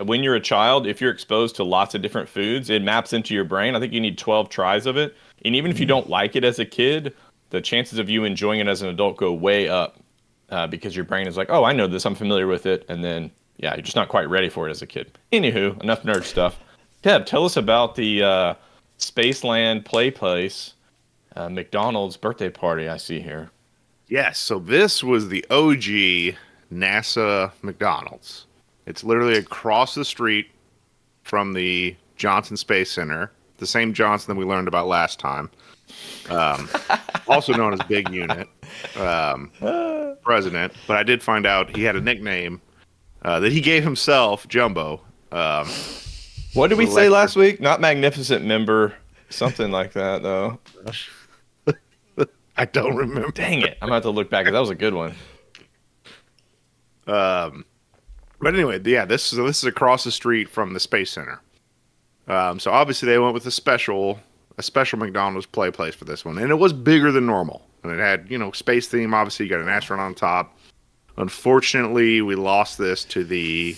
When you're a child, if you're exposed to lots of different foods, it maps into your brain. I think you need 12 tries of it. And even if you don't like it as a kid, the chances of you enjoying it as an adult go way up because your brain is like, oh, I know this. I'm familiar with it. And then, yeah, you're just not quite ready for it as a kid. Anywho, enough nerd stuff. Kev, tell us about the Spaceland Play Place McDonald's birthday party I see here. Yes, so this was the OG NASA McDonald's. It's literally across the street from the Johnson Space Center. the same Johnson that we learned about last time, also known as Big Unit, president. But I did find out he had a nickname that he gave himself, Jumbo. What did we say last week? Not magnificent member, something like that, though. I don't remember. Dang it! I'm about to look back. That was a good one. But anyway, yeah, this is across the street from the Space Center. So obviously they went with a special McDonald's play place for this one, and it was bigger than normal, and it had space theme. Obviously, you got an astronaut on top. Unfortunately, we lost this to the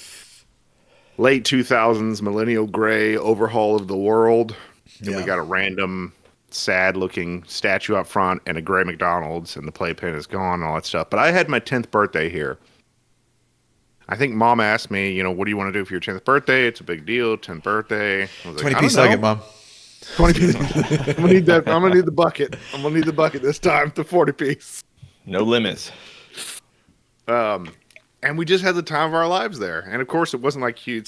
late 2000s millennial gray overhaul of the world, and we got a random sad-looking statue up front and a gray McDonald's, and the playpen is gone and all that stuff. But I had my 10th birthday here. I think Mom asked me, what do you want to do for your 10th birthday? It's a big deal, 10th birthday. I was like, 20-piece nugget, Mom. 20-piece. I'm gonna need that. I'm gonna need the bucket. I'm gonna need the bucket this time. The 40-piece. No limits. And we just had the time of our lives there. And of course, it wasn't like you're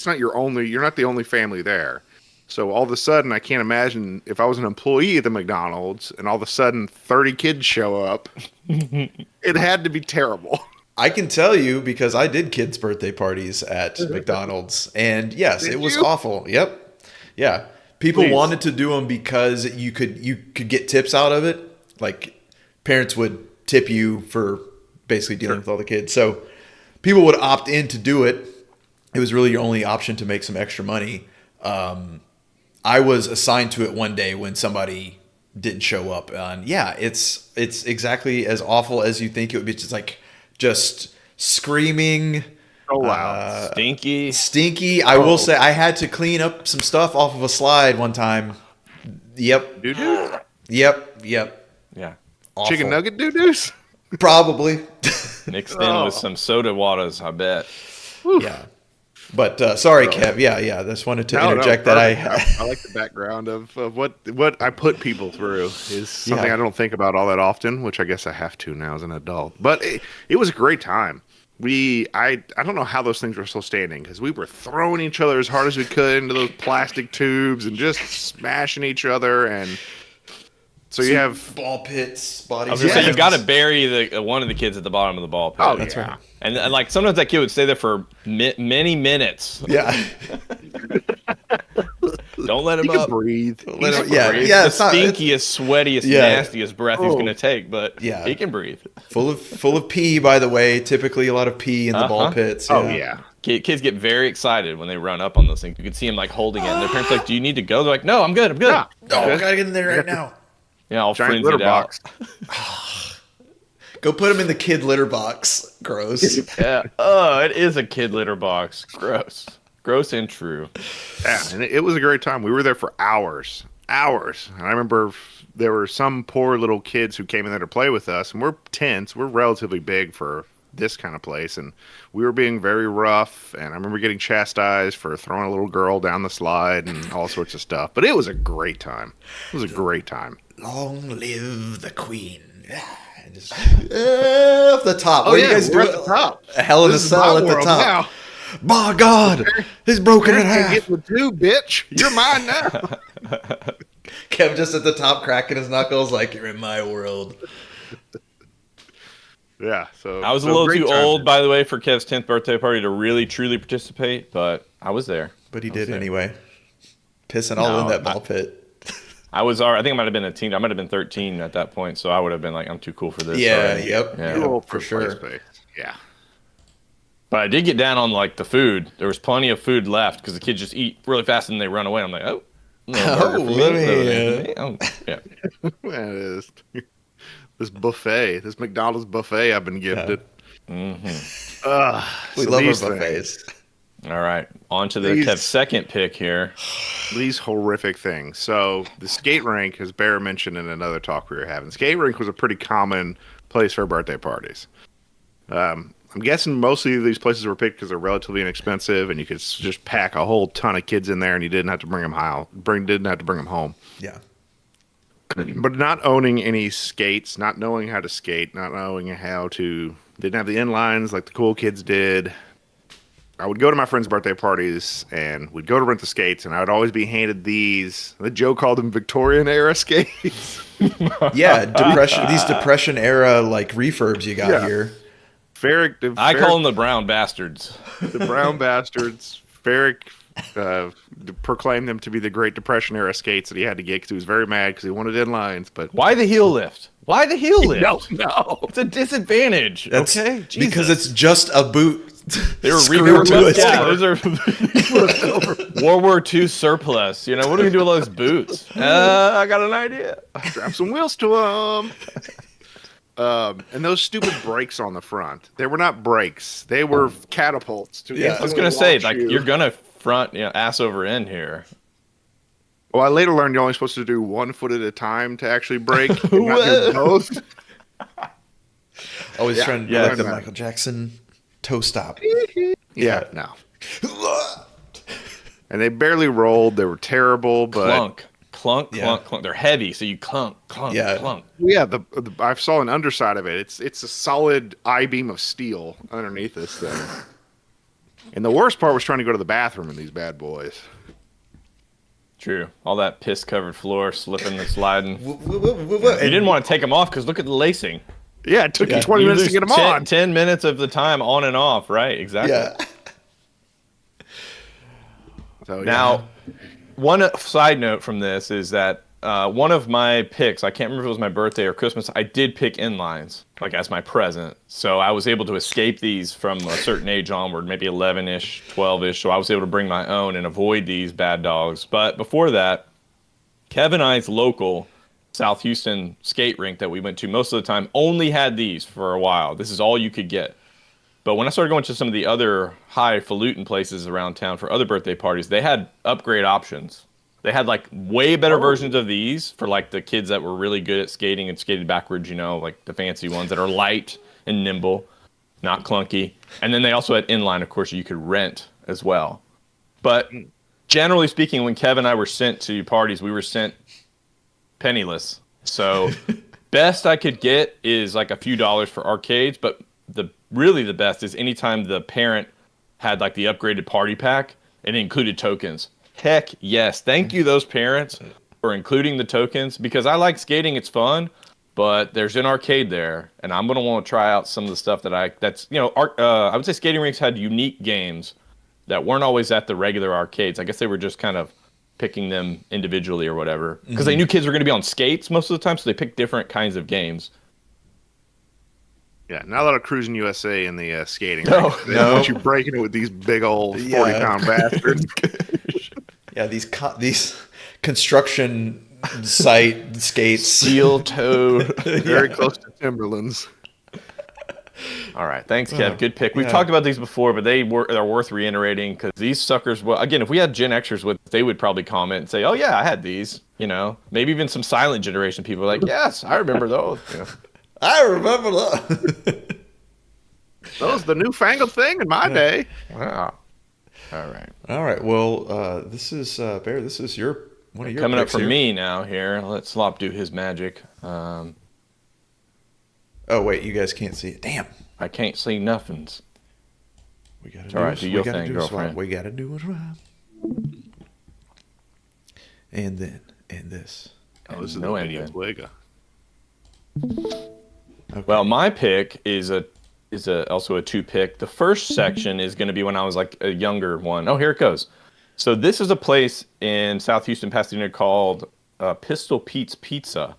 not the only family there. So all of a sudden, I can't imagine if I was an employee at the McDonald's and all of a sudden 30 kids show up. It had to be terrible. I can tell you because I did kids' birthday parties at McDonald's, and yes, it was awful. Yep, yeah. People wanted to do them because you could get tips out of it. Like parents would tip you for basically dealing with all the kids. So people would opt in to do it. It was really your only option to make some extra money. I was assigned to it one day when somebody didn't show up, and yeah, it's exactly as awful as you think it would be. It's just screaming. Oh wow, stinky. I will say I had to clean up some stuff off of a slide one time. Yep. Doo-doo? Yep. Yeah. Awful. Chicken nugget doo-doos? Probably. Mixed in with some soda waters, I bet. Yeah. But sorry, Kev. Yeah. I just wanted to interject that I like the background of what I put people through is something I don't think about all that often, which I guess I have to now as an adult. But it was a great time. I don't know how those things were still standing because we were throwing each other as hard as we could into those plastic tubes and just smashing each other. And so you have ball pits, bodies. I was gonna say you got to bury one of the kids at the bottom of the ball pit. Oh, that's right. And like sometimes that kid would stay there for many minutes. Yeah. Don't let him he up. Can breathe. Yeah. It's the stinkiest, sweatiest, nastiest breath he's gonna take, but he can breathe. Full of pee, by the way. Typically, a lot of pee in the ball pits. Oh yeah. Kids get very excited when they run up on those things. You can see them like holding it, and their parents are like, "Do you need to go?" They're like, "No, I'm good. No, I gotta get in there right now." Yeah, all Giant frenzied litter out. box. Go put him in the kid litter box. Gross. Yeah. Oh, it is a kid litter box. Gross and true. Yeah, and it was a great time. We were there for hours. And I remember there were some poor little kids who came in there to play with us, and we're 10s. We're relatively big for this kind of place, and we were being very rough, and I remember getting chastised for throwing a little girl down the slide and all sorts of stuff. But it was a great time. Long live the queen. Just off the top. What do you guys do? At the top. A hell in a cell at the top. My God, he's broken in half. Get the two, bitch. You're mine now. Kev just at the top cracking his knuckles like you're in my world. Yeah, so I was a little too old, by the way, for Kev's 10th birthday party to really truly participate, but I was there. But he did anyway. Pissing all in that ball pit. I think I might have been a teen. I might have been 13 at that point, so I would have been like, I'm too cool for this. Yeah, already. yep. Yeah, for sure. Yeah. But I did get down on like the food. There was plenty of food left because the kids just eat really fast and they run away. I'm like, yeah. That is this buffet, this McDonald's buffet I've been gifted. We love our buffets. All right, on to Kev's second pick here. These horrific things. So the skate rink, as Bear mentioned in another talk we were having, skate rink was a pretty common place for birthday parties. I'm guessing mostly these places were picked because they're relatively inexpensive, and you could just pack a whole ton of kids in there, and you didn't have to bring them home. Yeah. But not owning any skates, not knowing how to skate, didn't have the inlines like the cool kids did. I would go to my friends' birthday parties and we'd go to rent the skates, and I would always be handed these. Joe called them Victorian era skates. Yeah, these depression era like refurbs you got here. I call them the brown bastards. The brown bastards. Ferrick proclaimed them to be the Great Depression era skates that he had to get because he was very mad because he wanted inlines. But why the heel lift? Why the heel lift? No. It's a disadvantage. That's, okay, Jesus. Because it's just a boot. They were screwed to it. Yeah, those are World War II surplus. You know, what do we do with all those boots? I got an idea. Strap some wheels to them. And those stupid brakes on the front. They were not brakes. They were catapults. Yeah. I was going to say, like, you're going to front, ass over end here. Well, I later learned you're only supposed to do 1 foot at a time to actually brake. And not do both. Always trying to do like the Michael Jackson toe stop. Yeah, no. And they barely rolled. They were terrible, but clunk. They're heavy, so you clunk. Yeah, I saw an underside of it. It's a solid I-beam of steel underneath this thing. And the worst part was trying to go to the bathroom in these bad boys. True. All that piss-covered floor, slipping and sliding. You didn't want to take them off because look at the lacing. Yeah, it took you 20 minutes to get them on. 10 minutes of the time on and off, right? Exactly. Yeah. So, now, one side note from this is that one of my picks, I can't remember if it was my birthday or Christmas, I did pick inlines, like as my present. So I was able to escape these from a certain age onward, maybe 11-ish, 12-ish. So I was able to bring my own and avoid these bad dogs. But before that, Kev and I's local South Houston skate rink that we went to most of the time only had these for a while. This is all you could get. But when I started going to some of the other highfalutin places around town for other birthday parties, they had upgrade options. They had like way better versions of these for like the kids that were really good at skating and skated backwards, like the fancy ones that are light and nimble, not clunky. And then they also had inline, of course, you could rent as well. But generally speaking, when Kev and I were sent to parties, we were sent penniless. So best I could get is like a few dollars for arcades, but really the best is anytime the parent had like the upgraded party pack and it included tokens. Heck yes. Thank you, those parents, for including the tokens, because I like skating. It's fun, but there's an arcade there, and I'm going to want to try out some of the stuff I would say skating rinks had unique games that weren't always at the regular arcades. I guess they were just kind of picking them individually or whatever, because they knew kids were going to be on skates most of the time, so they picked different kinds of games. Yeah, not a lot of Cruising USA in the skating. No. They don't want you breaking it with these big old 40-pound bastards. Yeah, these construction site skates. Steel-toed. Very close to Timberlands. All right, thanks, Kev. Good pick. We've talked about these before, but they're worth reiterating because these suckers, well, again, if we had Gen Xers with, they would probably comment and say, oh, yeah, I had these. Maybe even some silent generation people are like, yes, I remember those. I remember that. That was the newfangled thing in my day. Wow. All right. Well, this is Bear. This is one of your coming up picks for here. me now. Here, let Slop do his magic. Oh wait, you guys can't see it. Damn. I can't see nothings. We gotta do all right, do your thing, girlfriend. We gotta do it right. And this. Oh, this is no the ending. Fuega. Okay. Well, my pick is also a 2-pick. The first section is going to be when I was like a younger one. Oh, here it goes. So this is a place in South Houston, Pasadena called Pistol Pete's Pizza.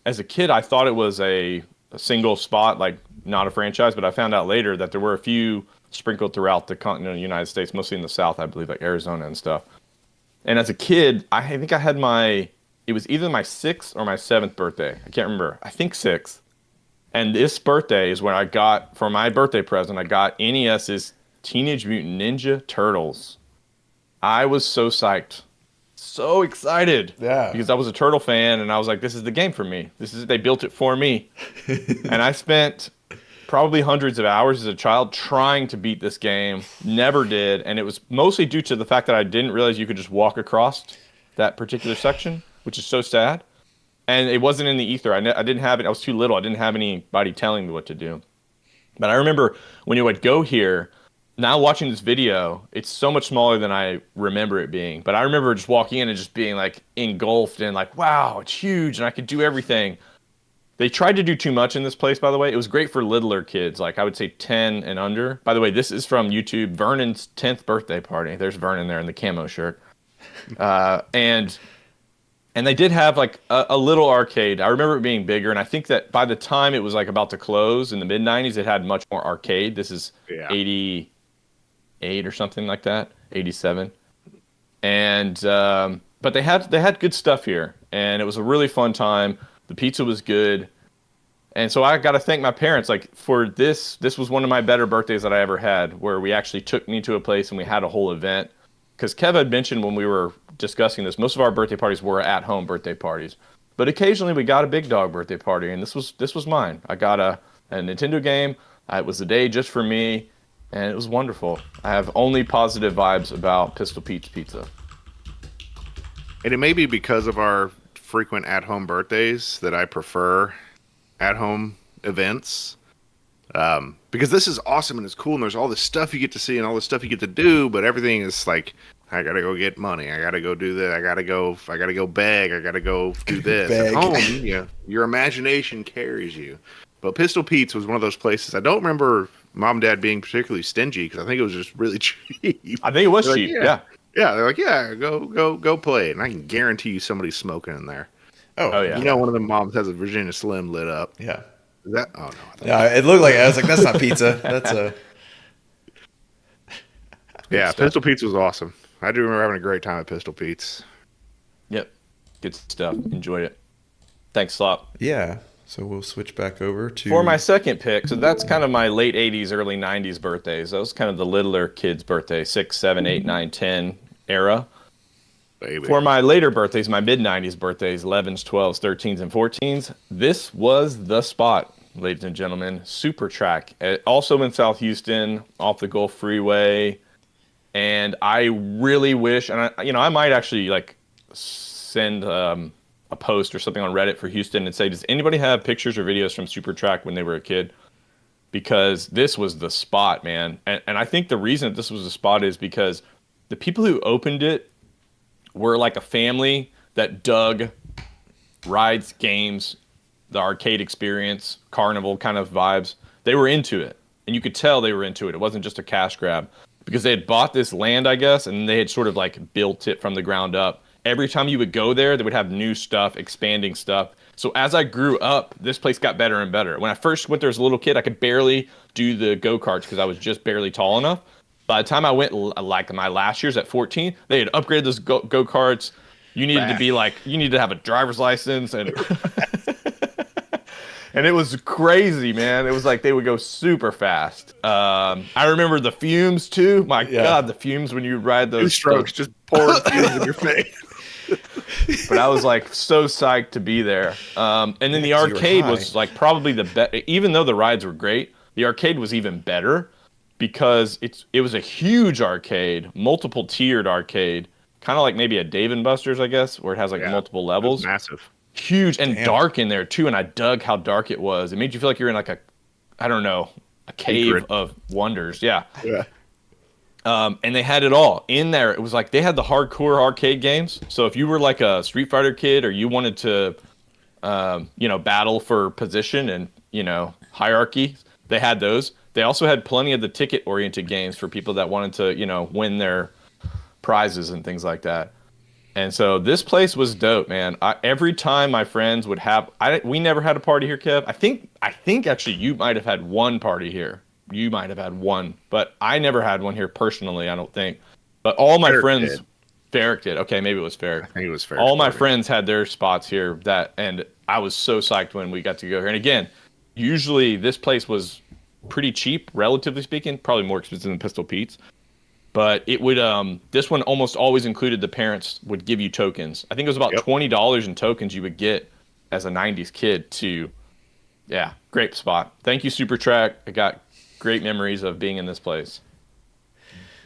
As a kid, I thought it was a single spot, like not a franchise, but I found out later that there were a few sprinkled throughout the continental United States, mostly in the South, I believe, like Arizona and stuff. And as a kid, I think I had it was either my 6th or my 7th birthday. I can't remember. I think 6th. And this birthday is when I got, for my birthday present, I got NES's Teenage Mutant Ninja Turtles. I was so psyched. So excited. Yeah. Because I was a Turtle fan, and I was like, this is the game for me. They built it for me. And I spent probably hundreds of hours as a child trying to beat this game. Never did. And it was mostly due to the fact that I didn't realize you could just walk across that particular section, which is so sad. And it wasn't in the ether. I didn't have it. I was too little. I didn't have anybody telling me what to do. But I remember when you would go here, now watching this video, it's so much smaller than I remember it being. But I remember just walking in and just being like engulfed in like, wow, it's huge and I could do everything. They tried to do too much in this place, by the way. It was great for littler kids, like I would say 10 and under. By the way, this is from YouTube, Vernon's 10th birthday party. There's Vernon there in the camo shirt. And they did have like a little arcade. I remember it being bigger, and I think that by the time it was like about to close in the mid-90s, it had much more arcade. This is 88 or something like that, 87. And but they had good stuff here, and it was a really fun time. The pizza was good. And so I got to thank my parents. Like for this was one of my better birthdays that I ever had, where we actually took me to a place and we had a whole event. Because Kev had mentioned when we were discussing this, most of our birthday parties were at-home birthday parties. But occasionally we got a big dog birthday party, and this was mine. I got a Nintendo game. It was a day just for me, and it was wonderful. I have only positive vibes about Pistol Pete's Pizza. And it may be because of our frequent at-home birthdays that I prefer at-home events. Because this is awesome and it's cool and there's all this stuff you get to see and all this stuff you get to do, but everything is like, I gotta go get money, I gotta go do this, I gotta go beg, I gotta go do this. At home, your imagination carries you. But Pistol Pete's was one of those places. I don't remember Mom and Dad being particularly stingy because I think it was just really cheap. I think it was cheap, yeah. Yeah, they're like, yeah, go play it. And I can guarantee you somebody's smoking in there. Oh yeah. You know, one of the moms has a Virginia Slim lit up. Yeah. Is that? Oh, no. Yeah, it looked like, I was like, that's not pizza. That's a... Yeah, Pistol Pete's was awesome. I do remember having a great time at Pistol Pete's. Yep. Good stuff. Enjoyed it. Thanks, Slop. Yeah. So we'll switch back over to... For my second pick, so that's kind of my late 80s, early 90s birthdays. That was kind of the littler kids' birthday, 6, 7, 8, 9, 10 era. Baby. For my later birthdays, my mid-90s birthdays, 11s, 12s, 13s, and 14s, this was the spot, ladies and gentlemen. Super Track. Also in South Houston, off the Gulf Freeway. And I really wish, and I might actually like send a post or something on Reddit for Houston and say, does anybody have pictures or videos from Super Track when they were a kid? Because this was the spot, man. And I think the reason that this was the spot is because the people who opened it were like a family that dug rides, games, the arcade experience, carnival kind of vibes. They were into it. And you could tell they were into it. It wasn't just a cash grab. Because they had bought this land, I guess, and they had sort of like built it from the ground up. Every time you would go there, they would have new stuff, expanding stuff. So as I grew up, this place got better and better. When I first went there as a little kid, I could barely do the go-karts because I was just barely tall enough. By the time I went, like my last years at 14, they had upgraded those go-karts. You needed to be like, you needed to have a driver's license, and and it was crazy, man. It was like they would go super fast. I remember the fumes too. My God, the fumes when you ride those. 2 strokes, just pouring fumes in your face. But I was like so psyched to be there. And then the arcade was like probably the best. Even though the rides were great, the arcade was even better. Because it was a huge arcade, multiple tiered arcade, kind of like maybe a Dave & Buster's, I guess, where it has like multiple levels. Massive. Huge and dark in there too, and I dug how dark it was. It made you feel like you're in like a cave of wonders. Yeah. Yeah. And they had it all in there. It was like they had the hardcore arcade games. So if you were like a Street Fighter kid or you wanted to, battle for position and hierarchy, they had those. They also had plenty of the ticket-oriented games for people that wanted to, win their prizes and things like that. And so this place was dope, man. Every time my friends would have, we never had a party here, Kev. I think actually you might have had one party here. You might have had one, but I never had one here personally. I don't think. But all my friends, Ferrick did. Okay, maybe it was Ferrick. I think it was Ferrick. All my friends had their spots here. And I was so psyched when we got to go here. And again, usually this place was pretty cheap, relatively speaking, probably more expensive than Pistol Pete's. But it would this one almost always included the parents would give you tokens. I think it was about $20 in tokens you would get as a 90s kid to great spot. Thank you, Super Track. I got great memories of being in this place.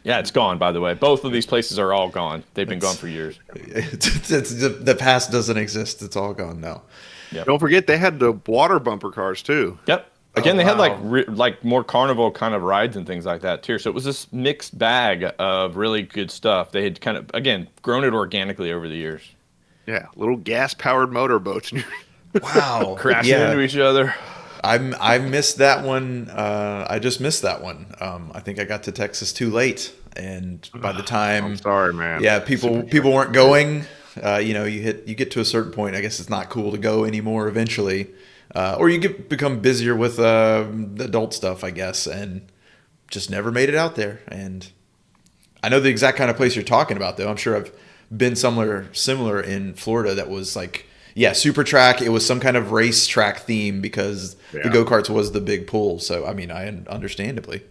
Yeah, it's gone, by the way. Both of these places are all gone. They've been gone for years. The past doesn't exist. It's all gone now. Yep. Don't forget they had the water bumper cars too. Yep. Again, Oh, they had wow. like more carnival kind of rides and things like that too. So it was this mixed bag of really good stuff. They had kind of again grown it organically over the years, Yeah, little gas powered motorboats. Wow. crashing into each other. I missed that one. I just missed that one. I think I got to Texas too late, and by the time, I'm sorry, man. yeah, people weren't going. You get to a certain point. I guess it's not cool to go anymore. Eventually, or you become busier with adult stuff, I guess, and just never made it out there. And I know the exact kind of place you're talking about, though. I'm sure I've been similar in Florida that was like, yeah, super track. It was some kind of race track theme because the go-karts was the big pull. So, I mean, understandably.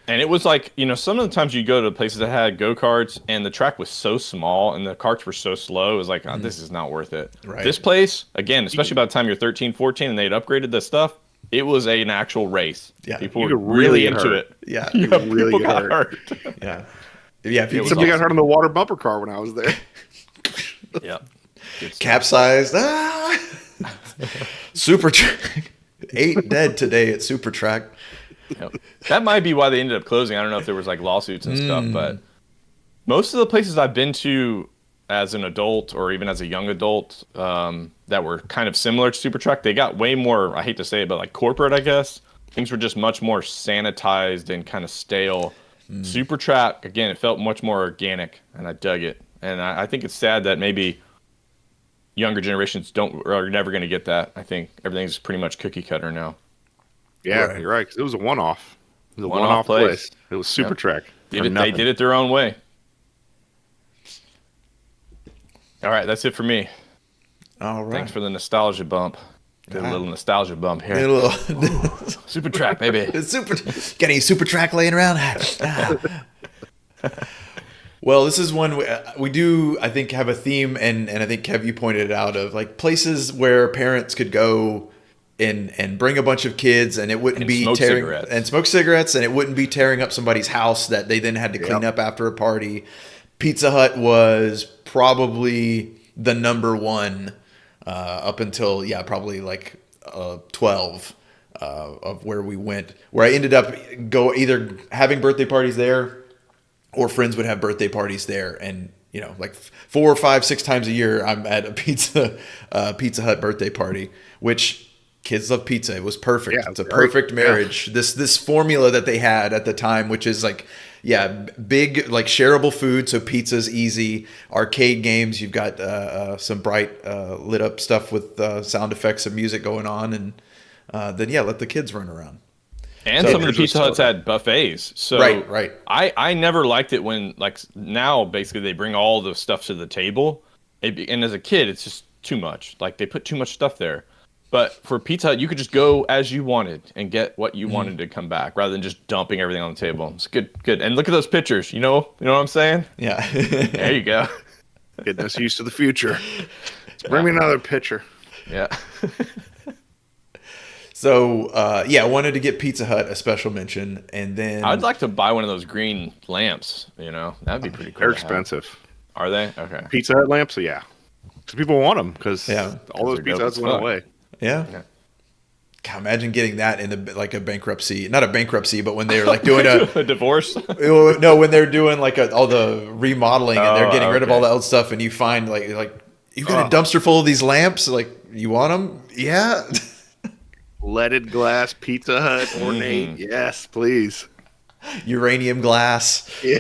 And it was like, some of the times you go to places that had go-karts and the track was so small and the carts were so slow, it was like, oh, this is not worth it. Right. This place, again, especially by the time you're 13, 14 and they'd upgraded the stuff, it was an actual race. Yeah. People You were could really really get into hurt. it. Yeah. Yeah, really people get got hurt. hurt. Yeah. Yeah. People Somebody got hurt on the water bumper car when I was there. Yeah. Good stuff. capsized. Ah! Super track. 8 dead today at Super Track. Yep. That might be why they ended up closing. I don't know if there was like lawsuits and stuff, but most of the places I've been to as an adult or even as a young adult that were kind of similar to Super Track, they got way more, I hate to say it, but like corporate, I guess. Things were just much more sanitized and kind of stale. Super Track, again, it felt much more organic, and I dug it. And I think it's sad that maybe younger generations are never going to get that. I think everything's pretty much cookie cutter now. Yeah, Right. you're right. 'Cause it was a one-off. It was a One-off one-off place. place. It was Super Yep. Track. They for nothing. did it their own way. All right, that's it for me. All right. Thanks for the nostalgia bump. Did a little nostalgia bump A here. little- Super Track, baby. Got any Super Track laying around? Well, this is one we do, I think, have a theme, and I think, Kev, you pointed it out, of like places where parents could go and bring a bunch of kids, and it wouldn't And be smoke tearing cigarettes. and smoke cigarettes, and it wouldn't be tearing up somebody's house that they then had to clean up after a party. Pizza Hut was probably the number one up until probably like 12 of where we went, where I ended up either having birthday parties there, or friends would have birthday parties there, and like 4 or 5, 6 times a year, I'm at a Pizza Hut birthday party, which kids love pizza. It was perfect. Yeah, It's a very- perfect marriage. This formula that they had at the time, which is like, big like shareable food. So pizza's easy. Arcade games. You've got some bright lit up stuff with sound effects and music going on, and then let the kids run around. And So some of the there's just Pizza Huts so- had buffets. So Right. I never liked it when, like, now basically they bring all the stuff to the table. And as a kid, it's just too much. Like, they put too much stuff there. But for Pizza Hut, you could just go as you wanted and get what you wanted to come back, rather than just dumping everything on the table. It's good. And look at those pictures. You know what I'm saying? Yeah. There you go. Getting us used to the future. Bring me another picture. Yeah. So, I wanted to get Pizza Hut a special mention, and then I'd like to buy one of those green lamps, That'd be pretty cool. They're to have. expensive. Are they? Okay. Pizza Hut lamps, yeah. Because people want them, because all those they're Pizza dope Huts as went fuck. away. yeah. God, imagine getting that in a bankruptcy, not a bankruptcy, but when they're like doing A divorce? no, when they're doing like all the remodeling and they're getting rid of okay. all the old stuff, and you find like you got a dumpster full of these lamps, like, you want them? Yeah. Leaded glass Pizza Hut, ornate. Yes, please. Uranium glass. Yeah.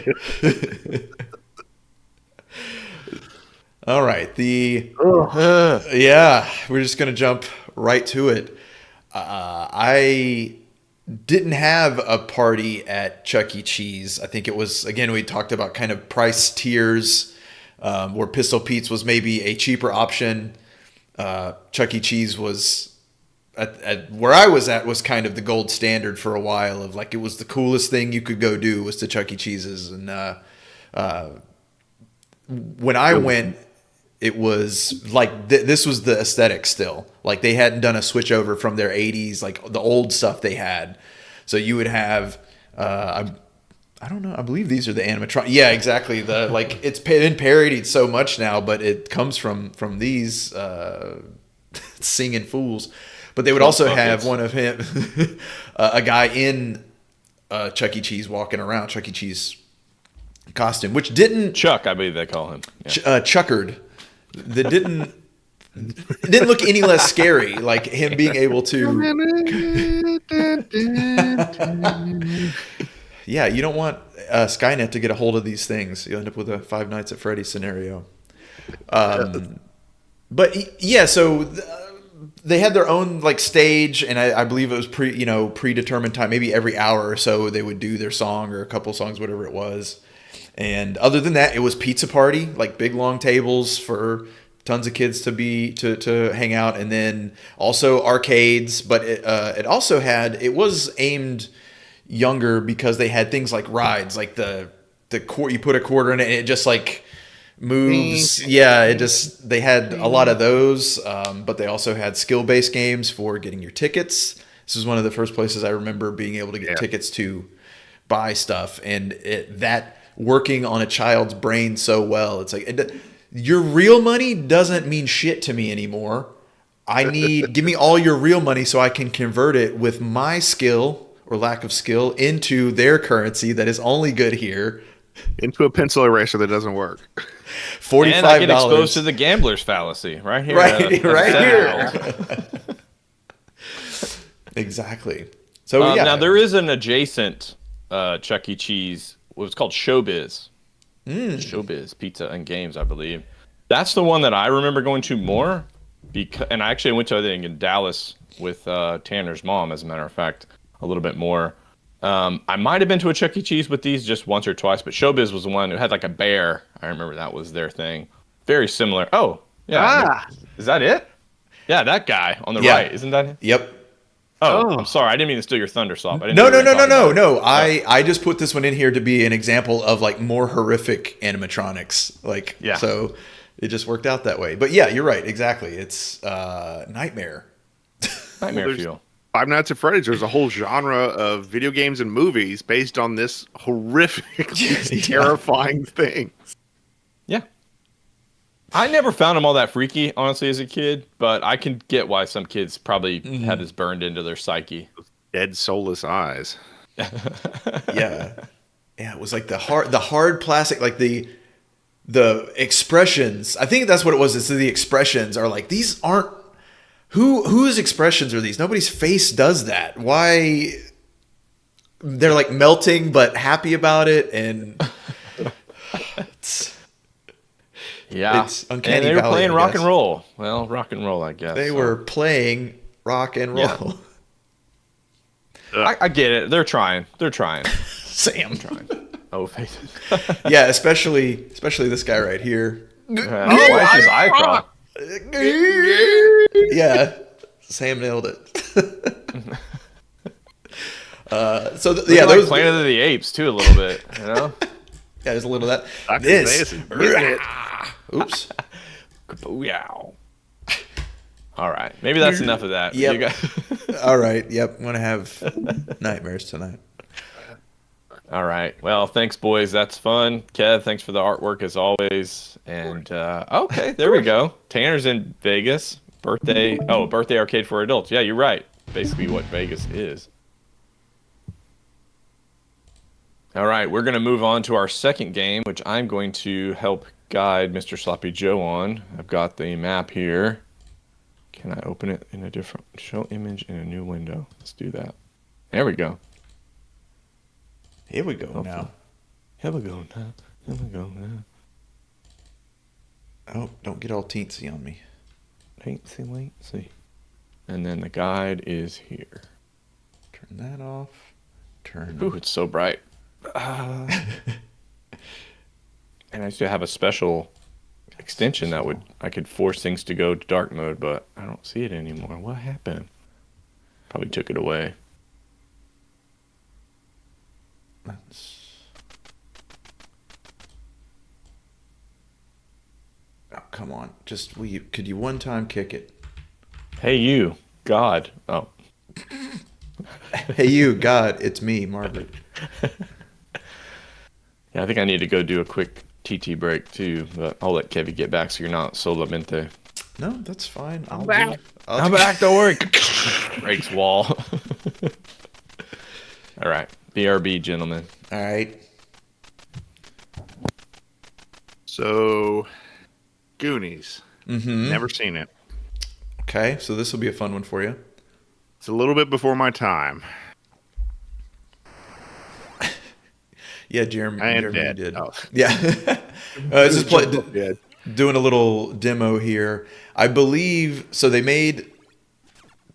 All right. We're just going to jump right to it. I didn't have a party at Chuck E. Cheese. I think it was, again, we talked about kind of price tiers, where Pistol Pete's was maybe a cheaper option. Chuck E. Cheese was, at where I was at, was kind of the gold standard for a while, of like, it was the coolest thing you could go do was to Chuck E. Cheese's. And when I went, it was like this was the aesthetic still. Like, they hadn't done a switch over from their 80s, like the old stuff they had. So you would have, I don't know, I believe these are the animatronic. Yeah, exactly. The like, it's been parodied so much now, but it comes from these singing fools. But they would Trump also buckets. have one of him, a guy in Chuck E. Cheese walking around, Chuck E. Cheese costume, which didn't Chuck, I believe they call him. Yeah. chuckered. That didn't it didn't look any less scary. Like him being able to. Yeah, you don't want Skynet to get a hold of these things. You end up with a Five Nights at Freddy's scenario. But yeah, so they had their own like stage, and I believe it was predetermined time. Maybe every hour or so they would do their song or a couple songs, whatever it was. And other than that, it was pizza party, like big long tables for tons of kids to hang out, and then also arcades. But it also was aimed younger because they had things like rides, like the you put a quarter in it and it just like moves. Yeah, they had a lot of those, but they also had skill-based games for getting your tickets. This is one of the first places I remember being able to get tickets to buy stuff, and that working on a child's brain so well. It's like your real money doesn't mean shit to me anymore. Give me all your real money so I can convert it with my skill or lack of skill into their currency that is only good here. Into a pencil eraser that doesn't work. $45. And I get exposed to the gambler's fallacy right here. Right here. Exactly. So Now there is an adjacent Chuck E. Cheese. What's called Showbiz. Showbiz Pizza and Games, I believe. That's the one that I remember going to more. And I actually went to, I think, in Dallas with Tanner's mom, as a matter of fact, a little bit more. I might have been to a Chuck E. Cheese with these just once or twice, but Showbiz was the one who had like a bear. I remember that was their thing. Very similar. Oh, yeah. Is that it? Yeah, that guy on the right. Isn't that him? Yep. Oh, I'm sorry. I didn't mean to steal your thunder, Slop. No. I just put this one in here to be an example of like more horrific animatronics. Like, so it just worked out that way. But yeah, you're right. Exactly. It's nightmare. Nightmare fuel. Five Nights at Freddy's, there's a whole genre of video games and movies based on this horrifically terrifying thing. Yeah. I never found them all that freaky, honestly, as a kid, but I can get why some kids probably had this burned into their psyche. Dead, soulless eyes. Yeah. Yeah, it was like the hard plastic, like the expressions. I think that's what it was. It's the expressions are like, these aren't whose expressions are these? Nobody's face does that. Why? They're like melting but happy about it, and it's uncanny. And they were valley, playing I rock guess. and roll. Well, rock and roll, I guess. They were playing rock and roll. I get it. They're trying. Sam trying. Oh, faces. Yeah, especially this guy right here. Why is his eye crawl? Yeah, Sam nailed it. So Yeah, those Planet of the Apes too, a little bit. You know. Yeah, there's a little of that. Oops. Kabooyah. All right, maybe that's enough of that. Yep. All right. Yep. I'm gonna have nightmares tonight. All right. Well, thanks, boys. That's fun. Kev, thanks for the artwork as always. And okay, there we go. Tanner's in Vegas. Birthday arcade for adults. Yeah, you're right. Basically, what Vegas is. All right, we're going to move on to our second game, which I'm going to help guide Mr. Sloppy Joe on. I've got the map here. Can I open it in a different show image in a new window? Let's do that. There we go. Here we go now. Here we go now. Here we go now. Oh, don't get all teensy on me. Teensy. And then the guide is here. Turn that off. Ooh, it's so bright. And I used to have a special extension that I could force things to go to dark mode, but I don't see it anymore. What happened? Probably took it away. Oh, come on. Could you one time kick it? Hey, you. God. Oh. Hey, you. God, it's me, Margaret. Yeah, I think I need to go do a quick TT break too, but I'll let Kevy get back so you're not solamente. No, that's fine. I'm back. I'm back to work. Breaks wall. All right. BRB, gentlemen. All right. So, Goonies. Mm-hmm. Never seen it. Okay, so this will be a fun one for you. It's a little bit before my time. Yeah, Jeremy dead. did. Oh. Yeah. Just doing a little demo here. I believe so. They made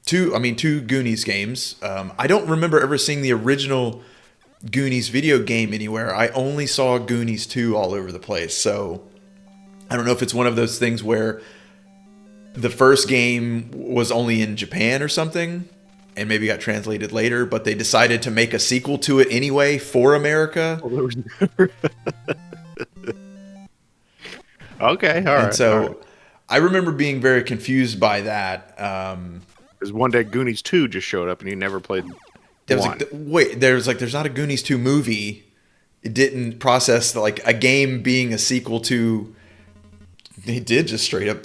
two Goonies games. I don't remember ever seeing the original Goonies video game anywhere. I only saw Goonies 2 all over the place. So I don't know if it's one of those things where the first game was only in Japan or something and maybe got translated later, but they decided to make a sequel to it anyway for America. Okay, all right. And so all right. I remember being very confused by that. Because one day Goonies 2 just showed up and he never played There's one. there's not a Goonies 2 movie. It didn't process like a game being a sequel to. They did just straight up.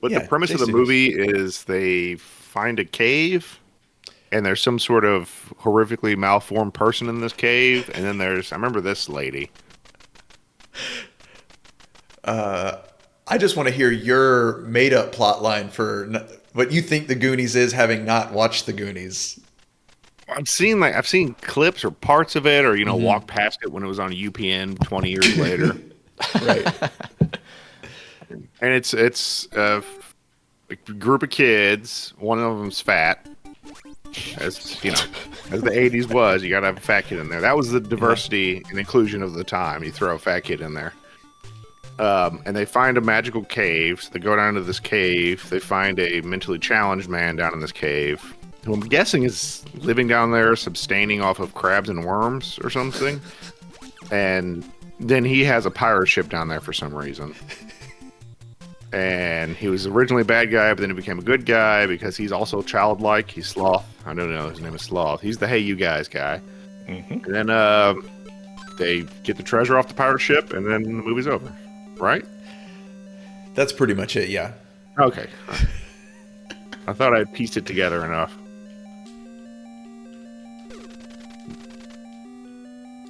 But Yeah, the premise of the Jason movie is they find a cave and there's some sort of horrifically malformed person in this cave. And then I remember this lady. I just want to hear your made up plot line for what you think the Goonies is, having not watched the Goonies. I've seen clips or parts of it, or walk past it when it was on UPN 20 years later. Right. And it's a group of kids. One of them's fat, as as the '80s was. You got to have a fat kid in there. That was the diversity and inclusion of the time. You throw a fat kid in there. And they find a magical cave. So they go down to this cave. They find a mentally challenged man down in this cave, who I'm guessing is living down there, sustaining off of crabs and worms or something. And then he has a pirate ship down there for some reason. And he was originally a bad guy, but then he became a good guy because he's also childlike. He's Sloth. I don't know. His name is Sloth. He's the hey, you guys guy. Mm-hmm. And then they get the treasure off the pirate ship, and then the movie's over. Right? That's pretty much it, yeah. Okay. I thought I'd pieced it together enough.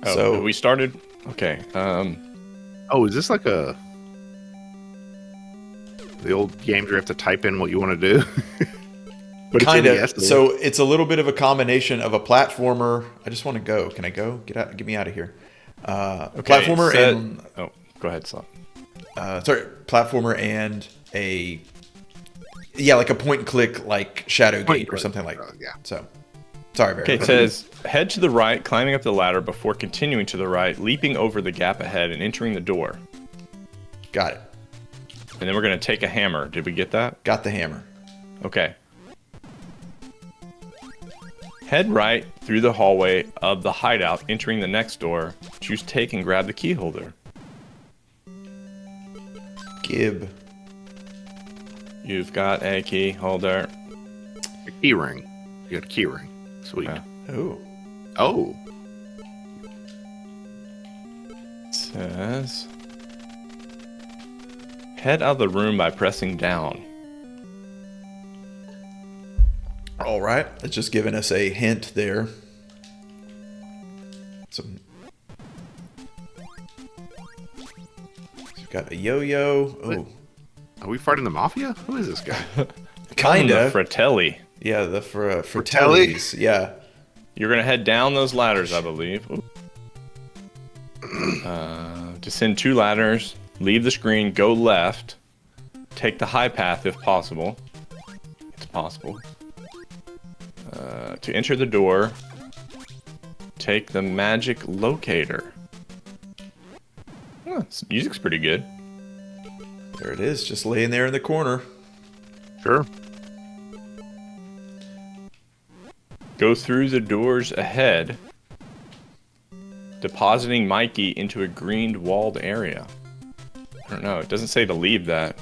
Oh, So- we started? Okay. Oh, is this like the old games where you have to type in what you want to do? But Kind it's in of. the So it's a little bit of a combination of a platformer. I just want to go. Can I go? Get out. Get me out of here. Platformer and Oh, go ahead, Slot. platformer and like a point and click, like Shadow Point Gate and or click. something like. Yeah. So, sorry, Barry. Okay, it says head to the right, climbing up the ladder before continuing to the right, leaping over the gap ahead and entering the door. Got it. And then we're going to take a hammer. Did we get that? Got the hammer. Okay. Head right through the hallway of the hideout, entering the next door. Choose take and grab the key holder. Gib. You've got a key holder. A key ring. You got a key ring. Sweet. Yeah. Oh. Oh. It says head out of the room by pressing down. All right. It's just giving us a hint there. We've got a yo-yo. Oh. Are we fighting the mafia? Who is this guy? Kinda. The Fratelli. Yeah, the Fratellis. Yeah. You're going to head down those ladders, I believe. Descend 2 ladders. Leave the screen. Go left. Take the high path if possible. It's possible. To enter the door, take the magic locator. This music's pretty good. There it is, just laying there in the corner. Sure. Go through the doors ahead, depositing Mikey into a green walled area. I don't know. It doesn't say to leave that.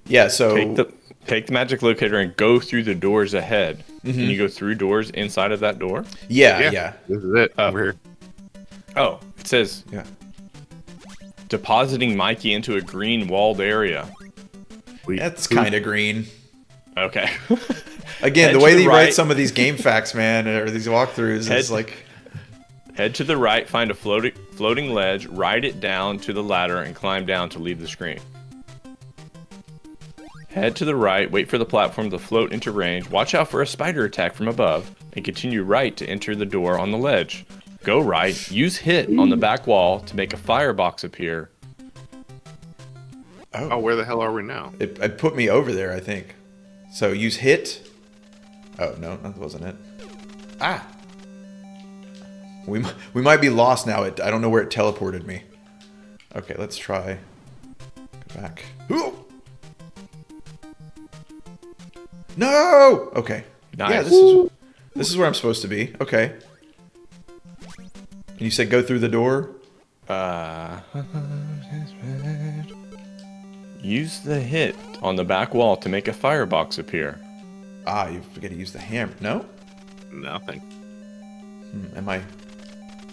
Yeah, so Take the magic locator and go through the doors ahead. Can you go through doors inside of that door? yeah. This is it. Oh. Over here. Oh, it says Yeah. depositing Mikey into a green walled area. That's kind of green. Okay. Again, Head the to way the they right. write some of these game facts, man, or these walkthroughs is like... Head to the right, find a floating ledge, ride it down to the ladder, and climb down to leave the screen. Head to the right, wait for the platform to float into range, watch out for a spider attack from above, and continue right to enter the door on the ledge. Go right, use hit on the back wall to make a firebox appear. Oh, where the hell are we now? It put me over there, I think. So use hit. Oh, no, that wasn't it. Ah! We might be lost now. I don't know where it teleported me. Okay, let's try. Go back. Ooh! No! Okay. Nice. Yeah, this is where I'm supposed to be. Okay. And you said go through the door? Use the hit on the back wall to make a firebox appear. Ah, you forget to use the hammer. No? Nothing. Am I...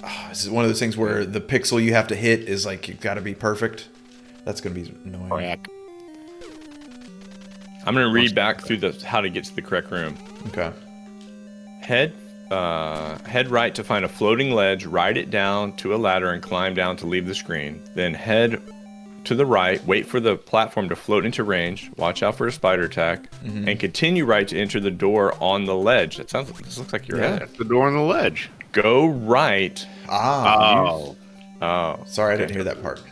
Oh, this is one of those things where the pixel you have to hit is like, you've got to be perfect. That's going to be annoying. Crack. I'm going to read back through how to get to the correct room. Okay. Head right to find a floating ledge, ride it down to a ladder, and climb down to leave the screen. Then head to the right, wait for the platform to float into range, watch out for a spider attack, and continue right to enter the door on the ledge. This looks like you're at it. That's the door on the ledge. Go right. Oh. Oh, Sorry, I didn't hear that part.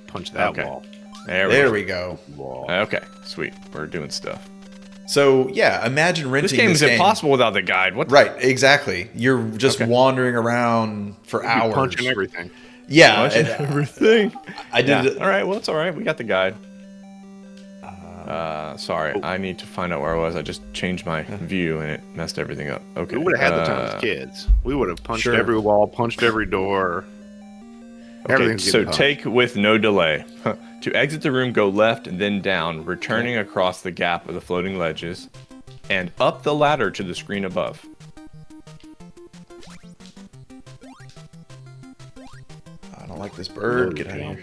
Punch that Okay. wall. There we go. Wall. Okay, sweet. We're doing stuff. So, yeah, imagine renting This game is impossible without the guide. What? Right, exactly. You're just wandering around for You're hours. punching everything. Yeah, Punching everything. I did. Yeah. All right. Well, it's all right. We got the guide. Sorry, I need to find out where I was. I just changed my view and it messed everything up. Okay. We would have had the time as kids. We would have punched Sure. every wall, punched every door. Okay, Everything's so getting punched. take with no delay. To exit the room, go left and then down, returning across the gap of the floating ledges, and up the ladder to the screen above. I don't like this bird. Get out of here.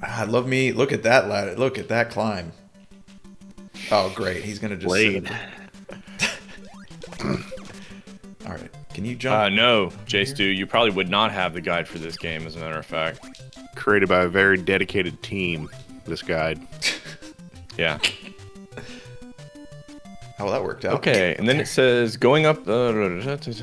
I love me. Look at that ladder. Look at that climb. Oh, great. He's going to just sit Blade. All right. Can you jump? No, J Stu, you probably would not have the guide for this game, as a matter of fact. Created by a very dedicated team, this guide. Yeah. How well, that worked out. Okay, and then it says going up. Ooh.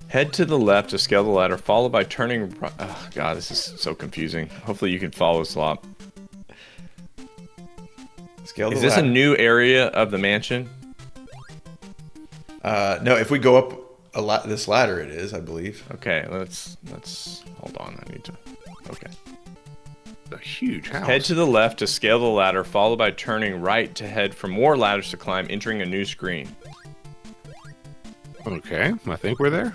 Head to the left to scale the ladder, followed by turning. Oh, God, this is so confusing. Hopefully, you can follow Slop. Scale Is the this a ladder. new area of the mansion? No, if we go up this ladder, it is, I believe. Okay, let's hold on. I need to. Okay. A huge house. Head to the left to scale the ladder, followed by turning right to head for more ladders to climb, entering a new screen. Okay, I think we're there.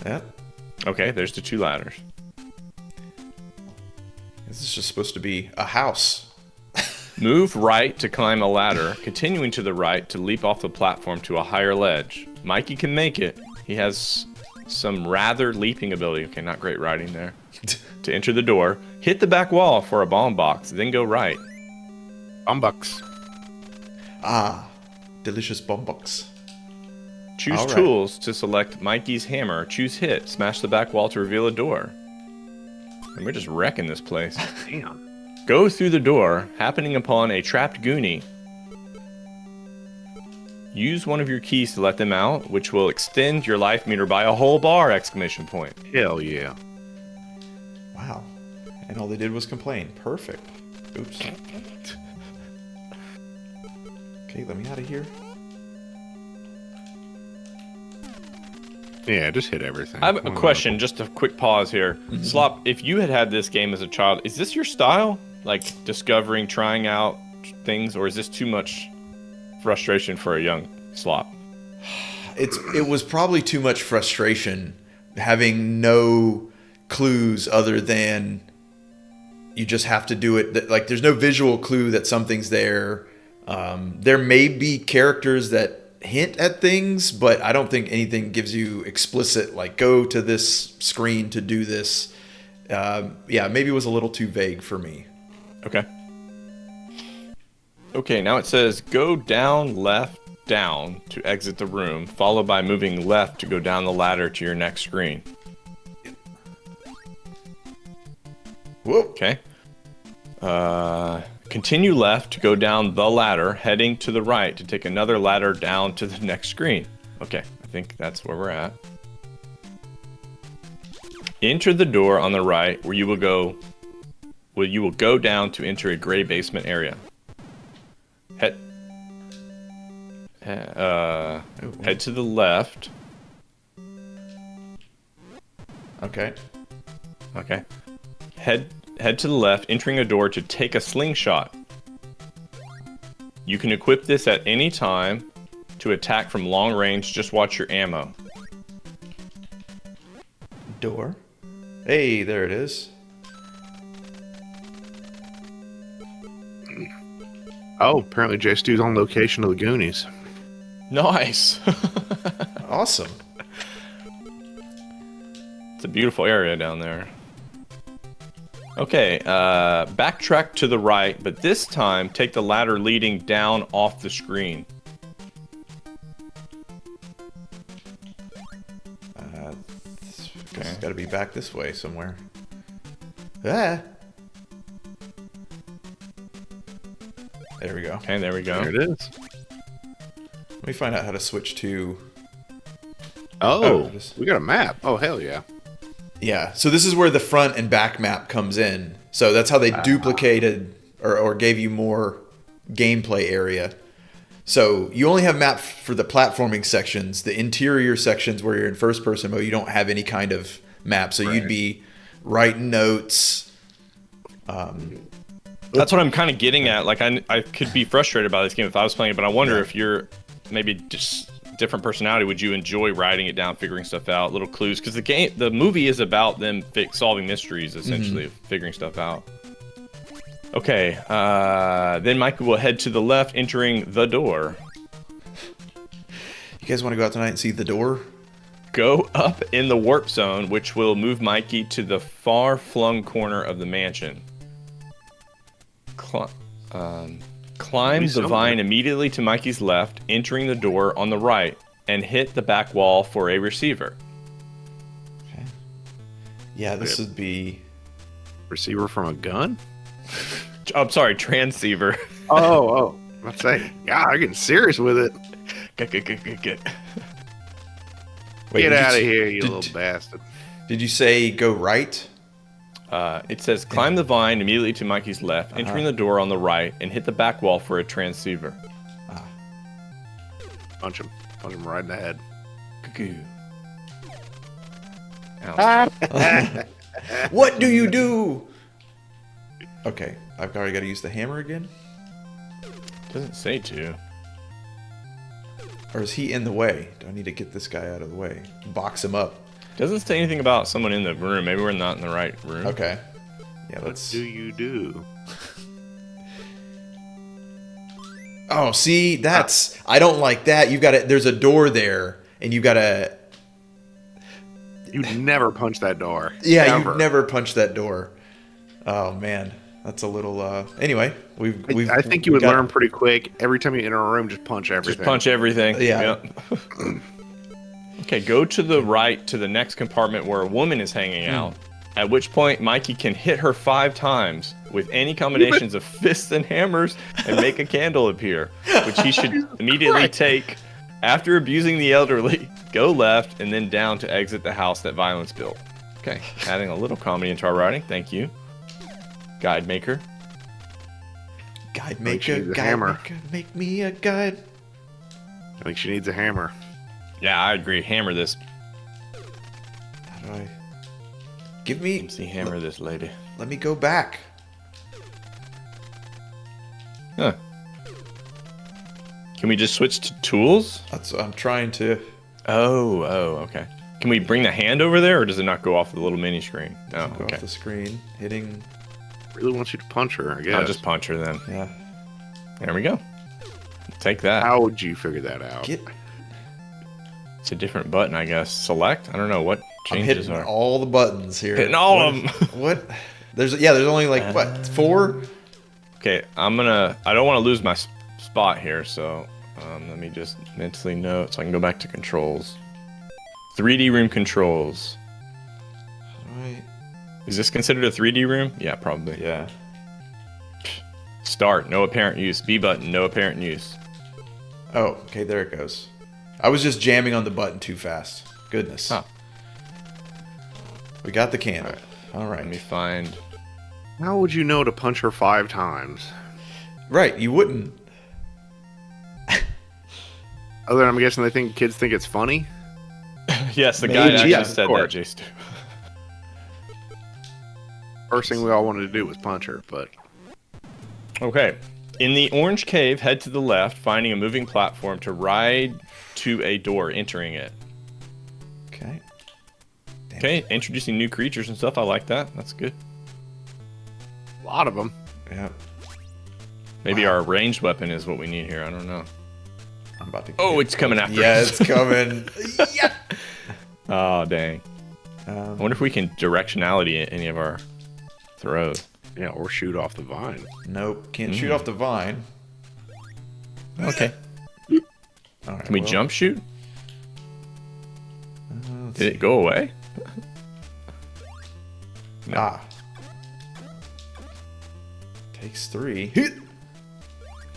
Yeah. Okay, there's the 2 ladders. This is just supposed to be a house. Move right to climb a ladder, continuing to the right to leap off the platform to a higher ledge. Mikey can make it. He has some rather leaping ability. Okay, not great riding there. To enter the door, hit the back wall for a bomb box, then go right. Bumbucks. Ah, delicious bombox. Choose All right. tools to select Mikey's hammer. Choose hit. Smash the back wall to reveal a door. And we're just wrecking this place. Damn. Go through the door, happening upon a trapped Goonie. Use one of your keys to let them out, which will extend your life meter by a whole bar! Exclamation point. Hell yeah. Wow. And all they did was complain. Perfect. Oops. Okay, let me out of here. Yeah, just hit everything. I have a question, just a quick pause here. Slop, if you had this game as a child, is this your style? Like discovering, trying out things, or is this too much frustration for a young Slop? It was probably too much frustration having no clues other than you just have to do it. Like there's no visual clue that something's there. There may be characters that hint at things, but I don't think anything gives you explicit, like, go to this screen to do this. Yeah, maybe it was a little too vague for me. Okay. Okay, now it says go down, left, down to exit the room, followed by moving left to go down the ladder to your next screen. Whoa. Okay. Continue left to go down the ladder, heading to the right to take another ladder down to the next screen. Okay, I think that's where we're at. Enter the door on the right where you will go down to enter a gray basement area. Head to the left. Okay. Okay. Head to the left, entering a door to take a slingshot. You can equip this at any time to attack from long range. Just watch your ammo. Door. Hey, there it is. Oh, apparently J Stu's on location of the Goonies. Nice. Awesome. It's a beautiful area down there. Okay, backtrack to the right, but this time take the ladder leading down off the screen. It's got to be back this way somewhere. Ah. There we go. Okay, there we go. There it is. Let me find out how to switch to... Oh, we got a map. Oh, hell yeah. Yeah, so this is where the front and back map comes in. So that's how they duplicated or gave you more gameplay area. So you only have map for the platforming sections. The interior sections where you're in first person mode, you don't have any kind of map. So you'd be writing notes. That's what I'm kind of getting at. Like, I could be frustrated by this game if I was playing it, but I wonder if you're maybe just different personality. Would you enjoy writing it down, figuring stuff out, little clues? Because the movie is about them solving mysteries, essentially, figuring stuff out. Okay, then Michael will head to the left, entering the door. You guys want to go out tonight and see the door? Go up in the warp zone, which will move Mikey to the far-flung corner of the mansion. Climb the vine immediately to Mikey's left, entering the door on the right, and hit the back wall for a receiver. Okay. Yeah, this would be... Receiver from a gun? I'm sorry, transceiver. Oh. Let's say, God, I'm getting serious with it. Get. Wait, Get out of here, you little bastard. Did you say go right? It says climb the vine immediately to Mikey's left, entering the door on the right, and hit the back wall for a transceiver. Punch him right in the head. Cuckoo. Ouch. What do you do? Okay, I've already got to use the hammer again? Doesn't say to. Or is he in the way? Do I need to get this guy out of the way? Box him up. Doesn't say anything about someone in the room. Maybe we're not in the right room. Okay. Yeah, What let's... do you do? Oh, see, that's... I don't like that. You've got to... There's a door there, and you've got to... You'd never punch that door. Yeah, Ever. you've never punched that door. Oh, man. That's a little... Anyway, I think you would learn pretty quick. Every time you enter a room, just punch everything. Just punch everything. Yeah. Yep. Okay, go to the right to the next compartment where a woman is hanging out. At which point, Mikey can hit her 5 times with any combinations of fists and hammers and make a candle appear, which he should immediately take after abusing the elderly. Go left and then down to exit the house that violence built. Okay, adding a little comedy into our writing. Thank you. Guide maker. Guide she maker, needs a guide hammer. maker, make me a guide. I think she needs a hammer. Yeah, I agree. Hammer this. How do I... Give me... See, hammer this lady. Let me go back. Huh. Can we just switch to tools? That's what I'm trying to... Oh, okay. Can we bring the hand over there, or does it not go off the little mini screen? Oh, Go okay. off the screen, Really wants you to punch her, I guess. I'll just punch her then. Yeah. There we go. Take that. How would you figure that out? It's a different button, I guess. Select? I don't know what I'm changes hitting are. all the buttons here. Hitting all of them. What? There's only like what, 4? Okay, I don't want to lose my spot here, so let me just mentally note so I can go back to controls. 3D room controls. Right. Is this considered a 3D room? Yeah, probably. Yeah. Start, no apparent use. B button, no apparent use. Oh, okay, there it goes. I was just jamming on the button too fast. Goodness. Huh. We got the candle. All right. Let me find. How would you know to punch her 5 times? Right, you wouldn't. Other than I'm guessing kids think it's funny. Yes, the Maybe, guy actually yeah, said of that, course. Jace. First thing we all wanted to do was punch her, but Okay. In the orange cave, head to the left, finding a moving platform to ride to a door, entering it. Okay. Damn. Okay, introducing new creatures and stuff. I like that. That's good. a lot of them. Yeah. Maybe our ranged weapon is what we need here. I don't know. I'm about to. Oh, it's coming after Yeah, us. it's coming. Yeah. Oh, dang. I wonder if we can directionality any of our throws. Yeah, or shoot off the vine. Nope. Can't shoot off the vine. Okay. All right, Can we jump shoot? Did it go away? No. Ah. Takes 3.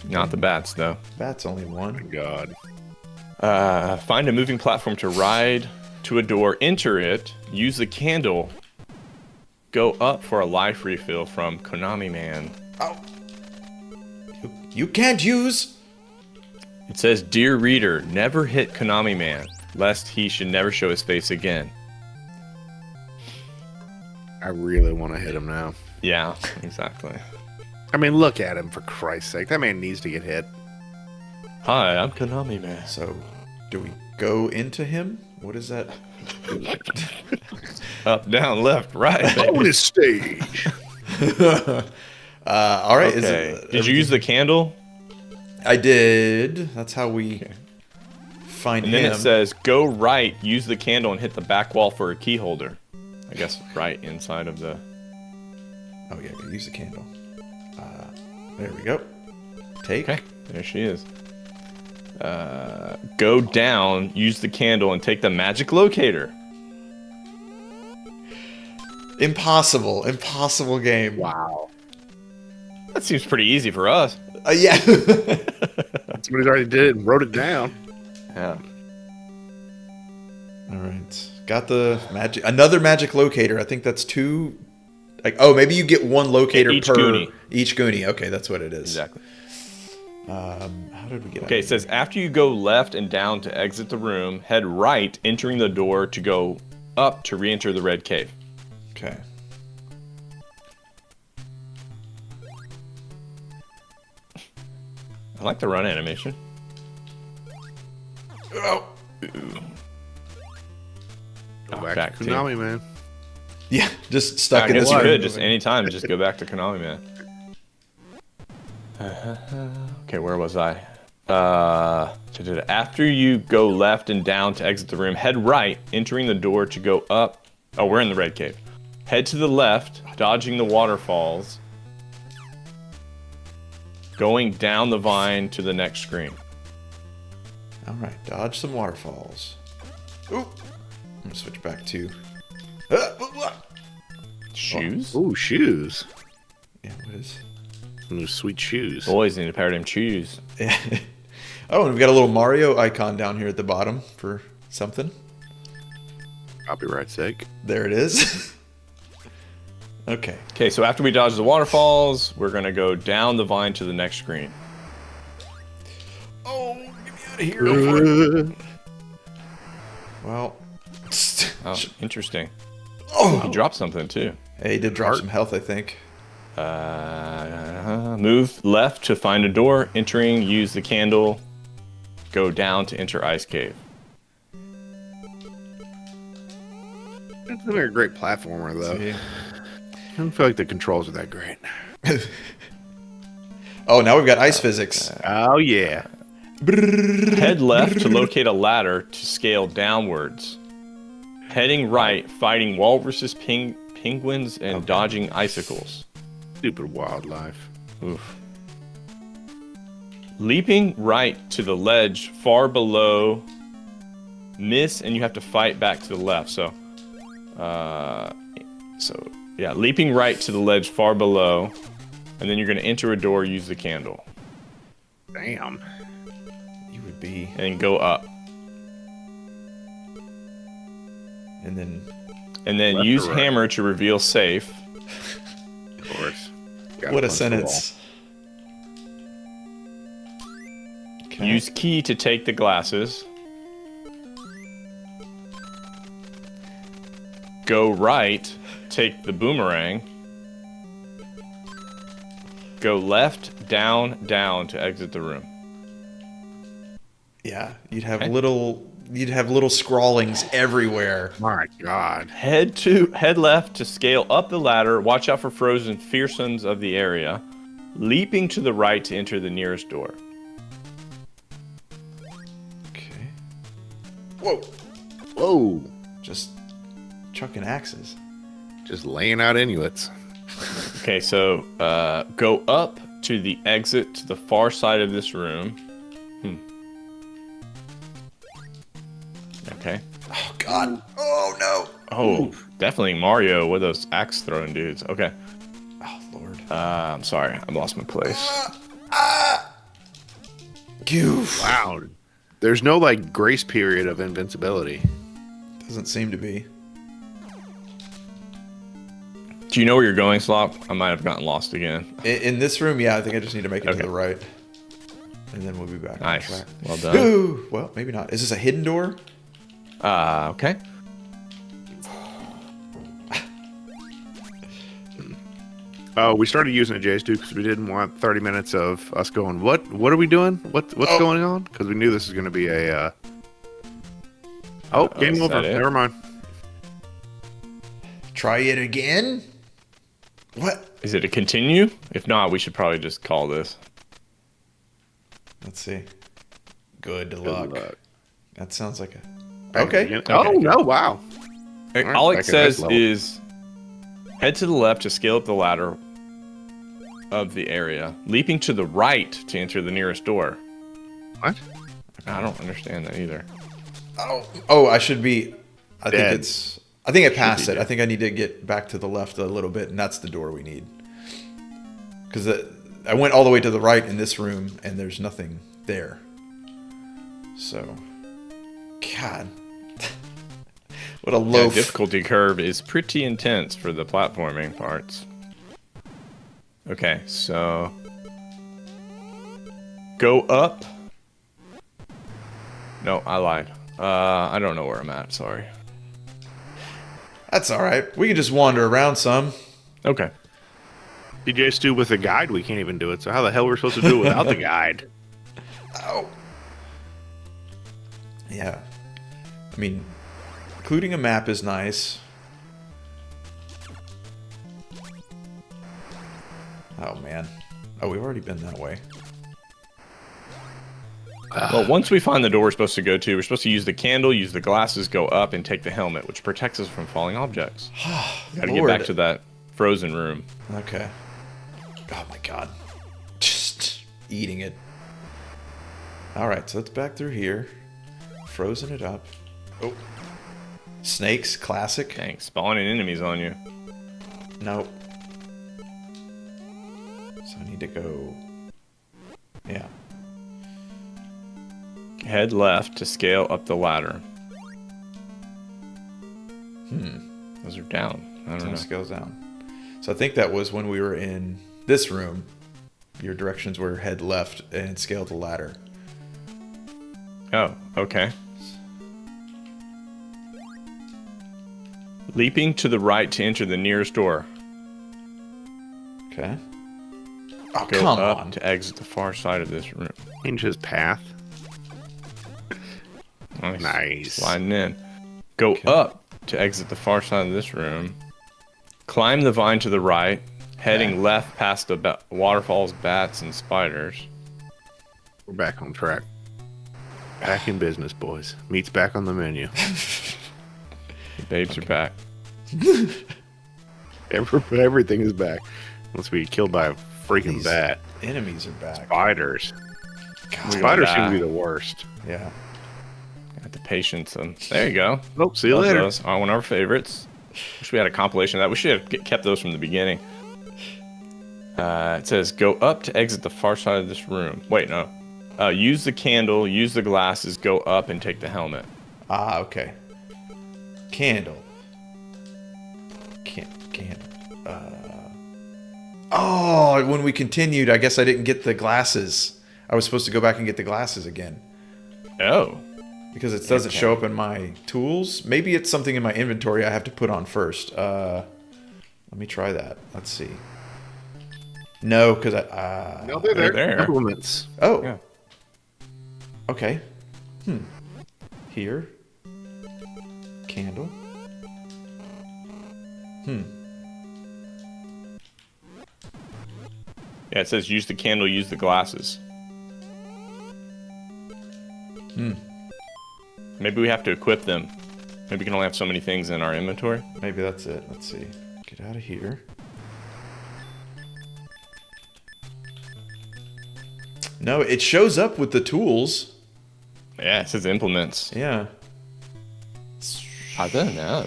Not the bats, though. That's only 1. God. Find a moving platform to ride to a door, enter it, use the candle, go up for a life refill from Konami Man. Oh. You can't use. It says, Dear reader, never hit Konami Man, lest he should never show his face again. I really want to hit him now. Yeah, exactly. I mean, look at him, for Christ's sake. That man needs to get hit. Hi, I'm Konami Man. So, do we go into him? What is that? Up, down, left, right. baby. On his stage. All right. Okay. Did you use the candle? I did. That's how we find And him. then it says, go right, use the candle, and hit the back wall for a key holder. I guess right inside of the... Oh yeah, use the candle. There we go. Take. Okay, there she is. Go down, use the candle, and take the magic locator. Impossible game. Wow. That seems pretty easy for us. Yeah. Somebody's already did it and wrote it down. Yeah. All right. Got the magic. Another magic locator. I think that's 2. Like, oh, maybe you get 1 locator Each per Goonie. each Goonie. Okay, that's what it is. Exactly. How did we get? Okay, it says after you go left and down to exit the room, head right, entering the door to go up to re-enter the red cave. Okay. I like the run animation. Oh. Go Oh, back, back to to- Konami, man. Yeah, just stuck I in guess this you room. could just anytime just go back to Konami Man. Okay, where was I? After you go left and down to exit the room, head right, entering the door to go up. Oh, we're in the red cave. Head to the left, dodging the waterfalls. Going down the vine to the next screen. All right, dodge some waterfalls. Ooh. I'm gonna switch back to. Shoes? Ooh, shoes. Yeah, what is? Some new sweet shoes. Boys need a pair of them shoes. Oh, and we've got a little Mario icon down here at the bottom for something. Copyright sake. There it is. Okay. Okay, so after we dodge the waterfalls, we're gonna go down the vine to the next screen. Oh, get me out of here. Well. Oh, interesting. Oh. He dropped something too. Hey, he did drop some health, I think. Move left to find a door. Entering, use the candle. Go down to enter ice cave. It's not a great platformer, though. See? I don't feel like the controls are that great. Oh, now we've got ice physics. Oh, yeah. Head left to locate a ladder to scale downwards. Heading right, fighting walruses, penguins, and dodging icicles. Stupid wildlife. Oof. Leaping right to the ledge far below. Miss, and you have to fight back to the left. So yeah, leaping right to the ledge far below, and then you're going to enter a door, use the candle. Damn. You would be. And go up. And then Left use or right? hammer to reveal safe. Of course. Gotta what a punch the sentence. Okay. Use key to take the glasses. Go right, take the boomerang. Go left, down, down to exit the room. Yeah, you'd have Okay. little scrawlings everywhere. wall. My God. Head left to scale up the ladder. Watch out for frozen fearsons of the area. Leaping to the right to enter the nearest door. Okay. Whoa. Whoa. Just chucking axes. Just laying out Inuits. Okay, so go up to the exit to the far side of this room. Okay. Oh God. Oh no. Oh, definitely Mario with those axe throwing dudes. Okay. Oh Lord. I'm sorry, I lost my place. Goof. Wow. There's no like grace period of invincibility. Doesn't seem to be. Do you know where you're going, Slop? I might have gotten lost again. In this room, yeah, I think I just need to make it Okay. to the right. And then we'll be back. on Nice. track. Well done. Ooh, well, maybe not. Is this a hidden door? Okay. We started using it, Jace, because we didn't want 30 minutes of us going, what are we doing? What's going on? Because we knew this was going to be a... game is over. that it? Never mind. Try it again? What? Is it a continue? If not, we should probably just call this. Let's see. Good Good luck. luck. That sounds like a... Back Okay. again. Okay, Oh, good. no, wow. Alright, All back it at says this level. is head to the left to scale up the ladder of the area. Leaping to the right to enter the nearest door. What? I don't understand that either. Oh, I should be... I Dead. think it's... I think I passed be it. dead. I think I need to get back to the left a little bit, and that's the door we need. Because I went all the way to the right in this room, and there's nothing there. So... God. What a The loaf. difficulty curve is pretty intense for the platforming parts. Okay, so go up. No, I lied. I don't know where I'm at. Sorry. That's all right. We can just wander around some. Okay. DJ Stu with a guide, we can't even do it. So how the hell are we supposed to do it without the guide? Oh. Yeah. I mean, including a map is nice. Oh, man. Oh, we've already been that way. Well, once we find the door we're supposed to go to, we're supposed to use the candle, use the glasses, go up, and take the helmet, which protects us from falling objects. Gotta get Lord. back to that frozen room. Okay. Oh, my God. Just eating it. All right, so let's back through here. Frozen it up. Oh. Snakes, classic. Dang, spawning enemies on you. Nope. So I need to go... Yeah. Head left to scale up the ladder. Those are down. I don't know. Time scales down. So I think that was when we were in this room. Your directions were head left and scale the ladder. Oh, okay. Leaping to the right to enter the nearest door. Okay. Oh, Go come up on. to exit the far side of this room. Change his path. Nice. Sliding in. Go Okay. up to exit the far side of this room. Climb the vine to the right. Heading Okay. left past the waterfalls, bats, and spiders. We're back on track. Back in business, boys. Meat's back on the menu. Babes are back. Everything is back. Once we get killed by a freaking These bat. enemies are back. Spiders. God. Spiders seem to be the worst. Yeah. Got the patience. And there you go. Nope, see you Love later. those. One of our favorites. Wish we had a compilation of that. We should have kept those from the beginning. It says, go up to exit the far side of this room. Wait, no. Use the candle, use the glasses, go up and take the helmet. Ah, okay. Candle. Candle. Oh, when we continued, I guess I didn't get the glasses. I was supposed to go back and get the glasses again. Oh. Because it doesn't show up in my tools. Maybe it's something in my inventory I have to put on first. Let me try that. Let's see. No, because I... No, they're They're there. there. Implements. Oh. Yeah. Okay. Here. Candle. Yeah, it says use the candle, use the glasses. Maybe we have to equip them. Maybe we can only have so many things in our inventory. Maybe that's it. Let's see. Get out of here. No, it shows up with the tools. Yeah, it says implements. Yeah. I don't know.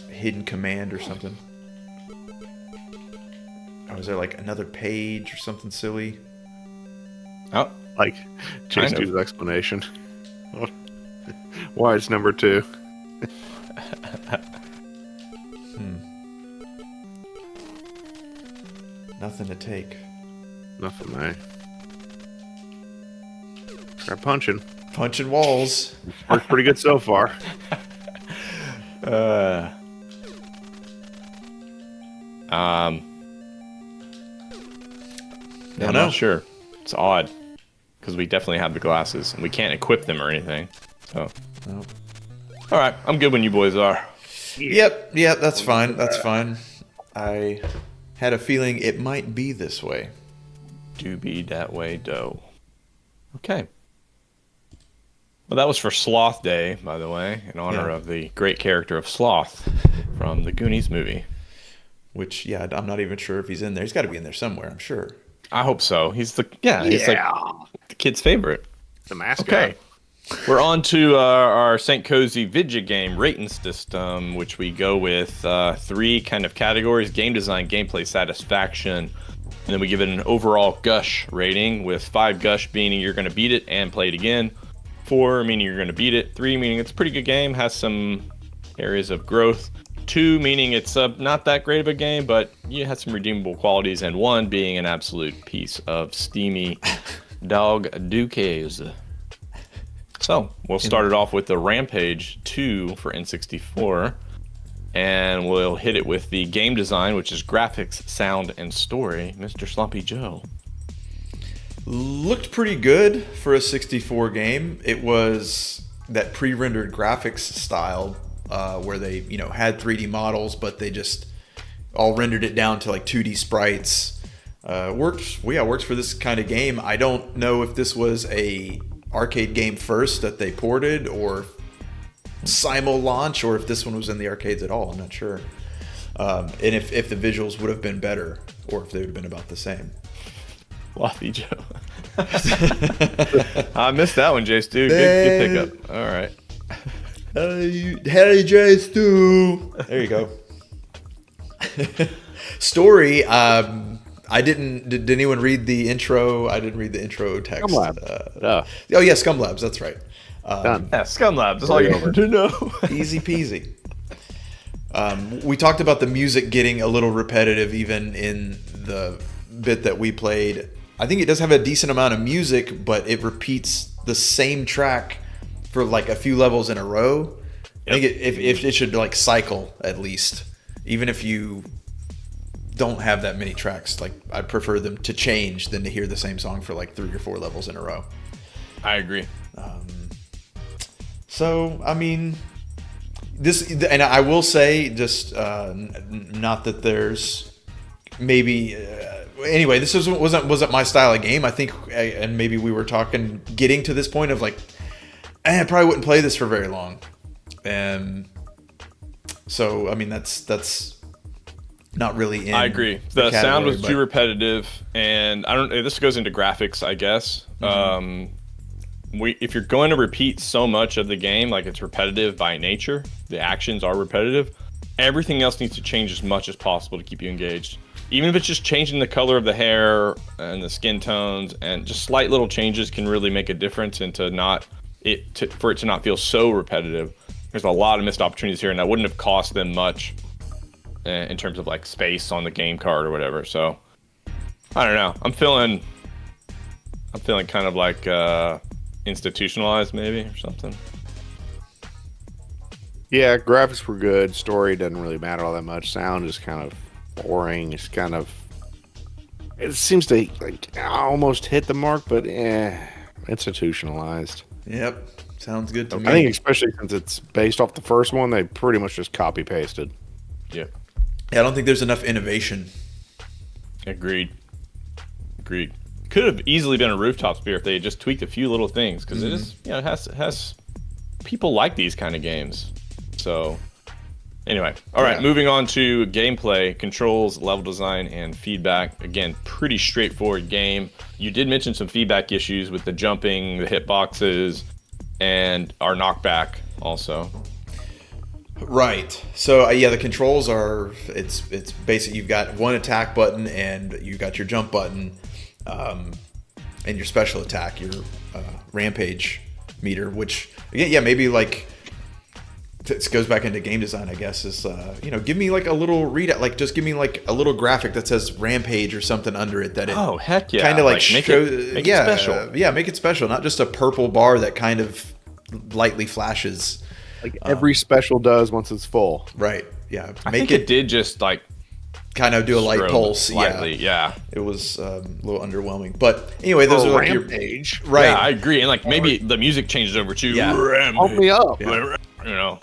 Hidden command or something. Oh, is there like another page or something silly? Oh, Like Chase Kind of. Dude's explanation. Why it's number 2. Nothing to take. Nothing, eh? Try punching. Punching walls. Worked pretty good so far. I'm not sure. It's odd because we definitely have the glasses and we can't equip them or anything. So, Nope. all right, I'm good when you boys are. Yep, that's fine. That's fine. I had a feeling it might be this way. Do be that way, dough. Okay. Well, that was for Sloth Day, by the way, in honor Yeah. of the great character of Sloth from the Goonies movie. Which, yeah, I'm not even sure if he's in there. He's got to be in there somewhere, I'm sure. I hope so. He's like the kid's favorite. The mascot. Okay. We're on to our St. Kohzee Vidya game rating system, which we go with 3 kind of categories: game design, gameplay, satisfaction. And then we give it an overall gush rating, with 5 gush meaning you're going to beat it and play it again, 4 meaning you're going to beat it, 3 meaning it's a pretty good game, has some areas of growth, 2 meaning it's not that great of a game, but you had some redeemable qualities, and 1 being an absolute piece of steamy dog dookies. So we'll start it off with the Rampage 2 for N64, and we'll hit it with the game design, which is graphics, sound, and story. Mr. Sloppy Joe. Looked pretty good for a 64 game. It was that pre-rendered graphics style where they, had 3D models, but they just all rendered it down to like 2D sprites. Works for this kind of game. I don't know if this was a arcade game first that they ported or simul launch, or if this one was in the arcades at all. I'm not sure. And if the visuals would have been better, or if they would have been about the same. Sloppy Joe. I missed that one, Jace, dude. Good pickup. All right. Hey, Jace, too. There you go. Story. I didn't. Did anyone read the intro? I didn't read the intro text. Scumlab. Oh yeah, Scumlabs. That's right. Done. Yeah, Scumlabs. That's all you need to know. Easy peasy. We talked about the music getting a little repetitive, even in the bit that we played. I think it does have a decent amount of music, but it repeats the same track for like a few levels in a row. I think if it should like cycle at least, even if you don't have that many tracks. Like I prefer them to change than to hear the same song for like 3 or 4 levels in a row. I agree. So I mean, this, and I will say, just not that there's maybe anyway, this wasn't my style of game. I think, and maybe we were getting to this point of like, I probably wouldn't play this for very long. And so, I mean, that's not really in. I agree. The sound was too repetitive, and I don't. This goes into graphics, I guess. If you're going to repeat so much of the game, like it's repetitive by nature, the actions are repetitive. Everything else needs to change as much as possible to keep you engaged. Even if it's just changing the color of the hair and the skin tones, and just slight little changes can really make a difference into for it to not feel so repetitive. There's a lot of missed opportunities here, and that wouldn't have cost them much in terms of like space on the game card or whatever. So I don't know. I'm feeling kind of like institutionalized maybe or something. Yeah, graphics were good. Story doesn't really matter all that much. Sound is kind of boring. It seems to like almost hit the mark, but institutionalized. Yep, sounds good to me. I think especially since it's based off the first one, they pretty much just copy pasted. Yep. Yeah, I don't think there's enough innovation. Agreed. Could have easily been a rooftop spear if they had just tweaked a few little things, because it is, it has people like these kind of games. So anyway, all right, moving on to gameplay, controls, level design, and feedback. Again, pretty straightforward game. You did mention some feedback issues with the jumping, the hitboxes, and our knockback also. Right. So the controls are it's basic. You've got one attack button and you've got your jump button, and your special attack, your Rampage meter. Which again, maybe like this goes back into game design, I guess. Is give me like a little readout, like just give me like a little graphic that says Rampage or something under it that it. Oh heck yeah! Kind of like make it special. Make it special, not just a purple bar that kind of lightly flashes. Like every special does once it's full. Right. Yeah. I think it did just like kind of do a light pulse. Slightly, yeah. It was a little underwhelming. But anyway, those are like Rampage. Right. Yeah, I agree. And like maybe the music changes over to Rampage. Pump me up. Yeah.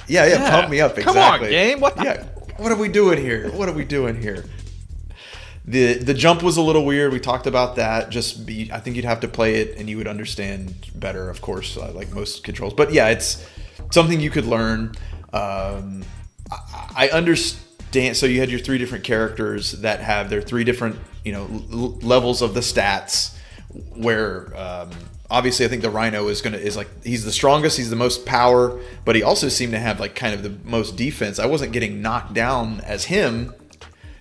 Yeah, pump me up. Exactly. Come on, game. What are we doing here? The jump was a little weird. We talked about that. I think you'd have to play it and you would understand better, of course, like most controls. But yeah, it's something you could learn. I understand. So you had your three different characters that have their three different, levels of the stats. Where obviously, I think the Rhino is like he's the strongest. He's the most power, but he also seemed to have like kind of the most defense. I wasn't getting knocked down as him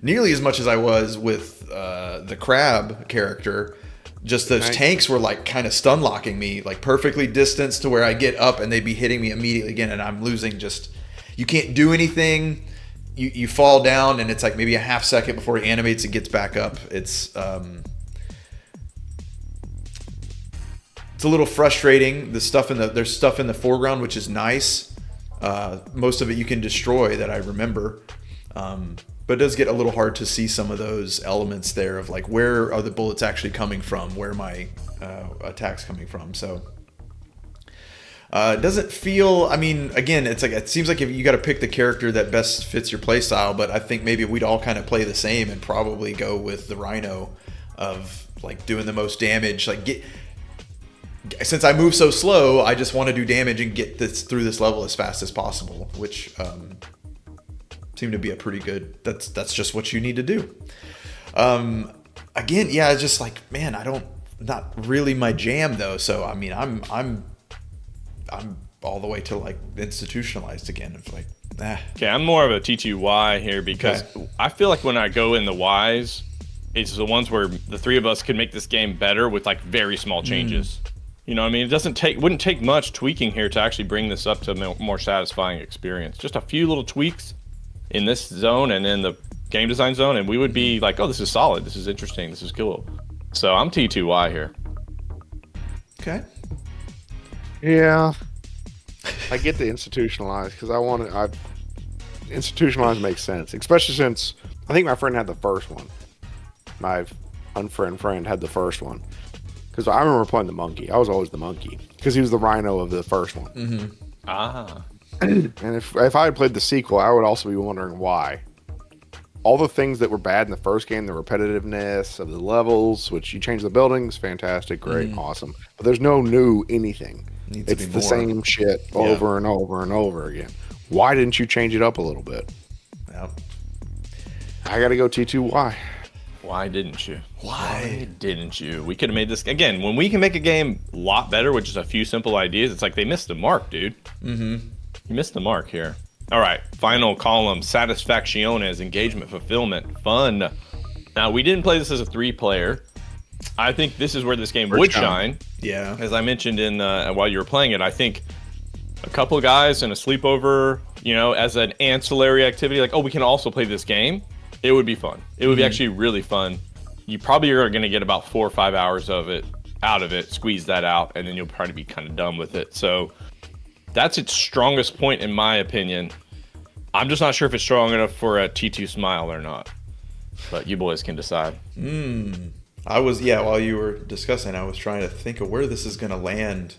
nearly as much as I was with the Crab character. Just those tanks were like kind of stun locking me, like perfectly distanced to where I get up and they'd be hitting me immediately again, and I'm losing. You can't do anything. You fall down, and it's like maybe a half second before he animates and gets back up. It's a little frustrating. There's stuff in the foreground, which is nice. Most of it you can destroy, that I remember. But it does get a little hard to see some of those elements there of like, where are the bullets actually coming from? Where are my attacks coming from? So it doesn't feel, I mean, again, it's like, it seems like if you got to pick the character that best fits your play style, but I think maybe we'd all kind of play the same and probably go with the Rhino of like doing the most damage. Like since I move so slow, I just want to do damage and get through this level as fast as possible, which seemed to be a pretty good. That's just what you need to do. Again, yeah, it's just like, man, not really my jam though. So I mean, I'm all the way to like institutionalized again. It's like, Okay, I'm more of a T2Y here because I feel like when I go in the Ys, it's the ones where the three of us could make this game better with like very small changes. You know what I mean? It wouldn't take much tweaking here to actually bring this up to a more satisfying experience. Just a few little tweaks in this zone and in the game design zone, and we would be like, oh, this is solid, this is interesting, this is cool. So I'm T2Y here. Okay. Yeah. I get the institutionalized because institutionalized makes sense, especially since I think my friend had the first one. My unfriend friend had the first one. Because I remember playing the monkey. I was always the monkey because he was the Rhino of the first one. Mm-hmm. Ah. And if I had played the sequel, I would also be wondering why. all the things that were bad in the first game, the repetitiveness of the levels, which you change the buildings, fantastic, great, awesome. But there's no new anything. Needs to It's be the more. same shit over and over and over again. Why didn't you change it up a little bit? Yep. I got to go T2. Why? Why didn't you? Why didn't you? We could have made this again. When we can make a game a lot better with just a few simple ideas, it's like they missed the mark, dude. You missed the mark here. All right, final column: satisfacciones, engagement, fulfillment, fun. Now we didn't play this as a 3-player. I think this is where this game would shine. Yeah. As I mentioned in while you were playing it, I think a couple of guys and a sleepover, as an ancillary activity, like, oh, we can also play this game. It would be fun. It would be actually really fun. You probably are going to get about 4 or 5 hours out of it, squeeze that out, and then you'll probably be kind of done with it. So that's its strongest point, in my opinion. I'm just not sure if it's strong enough for a T2 Smile or not. But you boys can decide. While you were discussing, I was trying to think of where this is going to land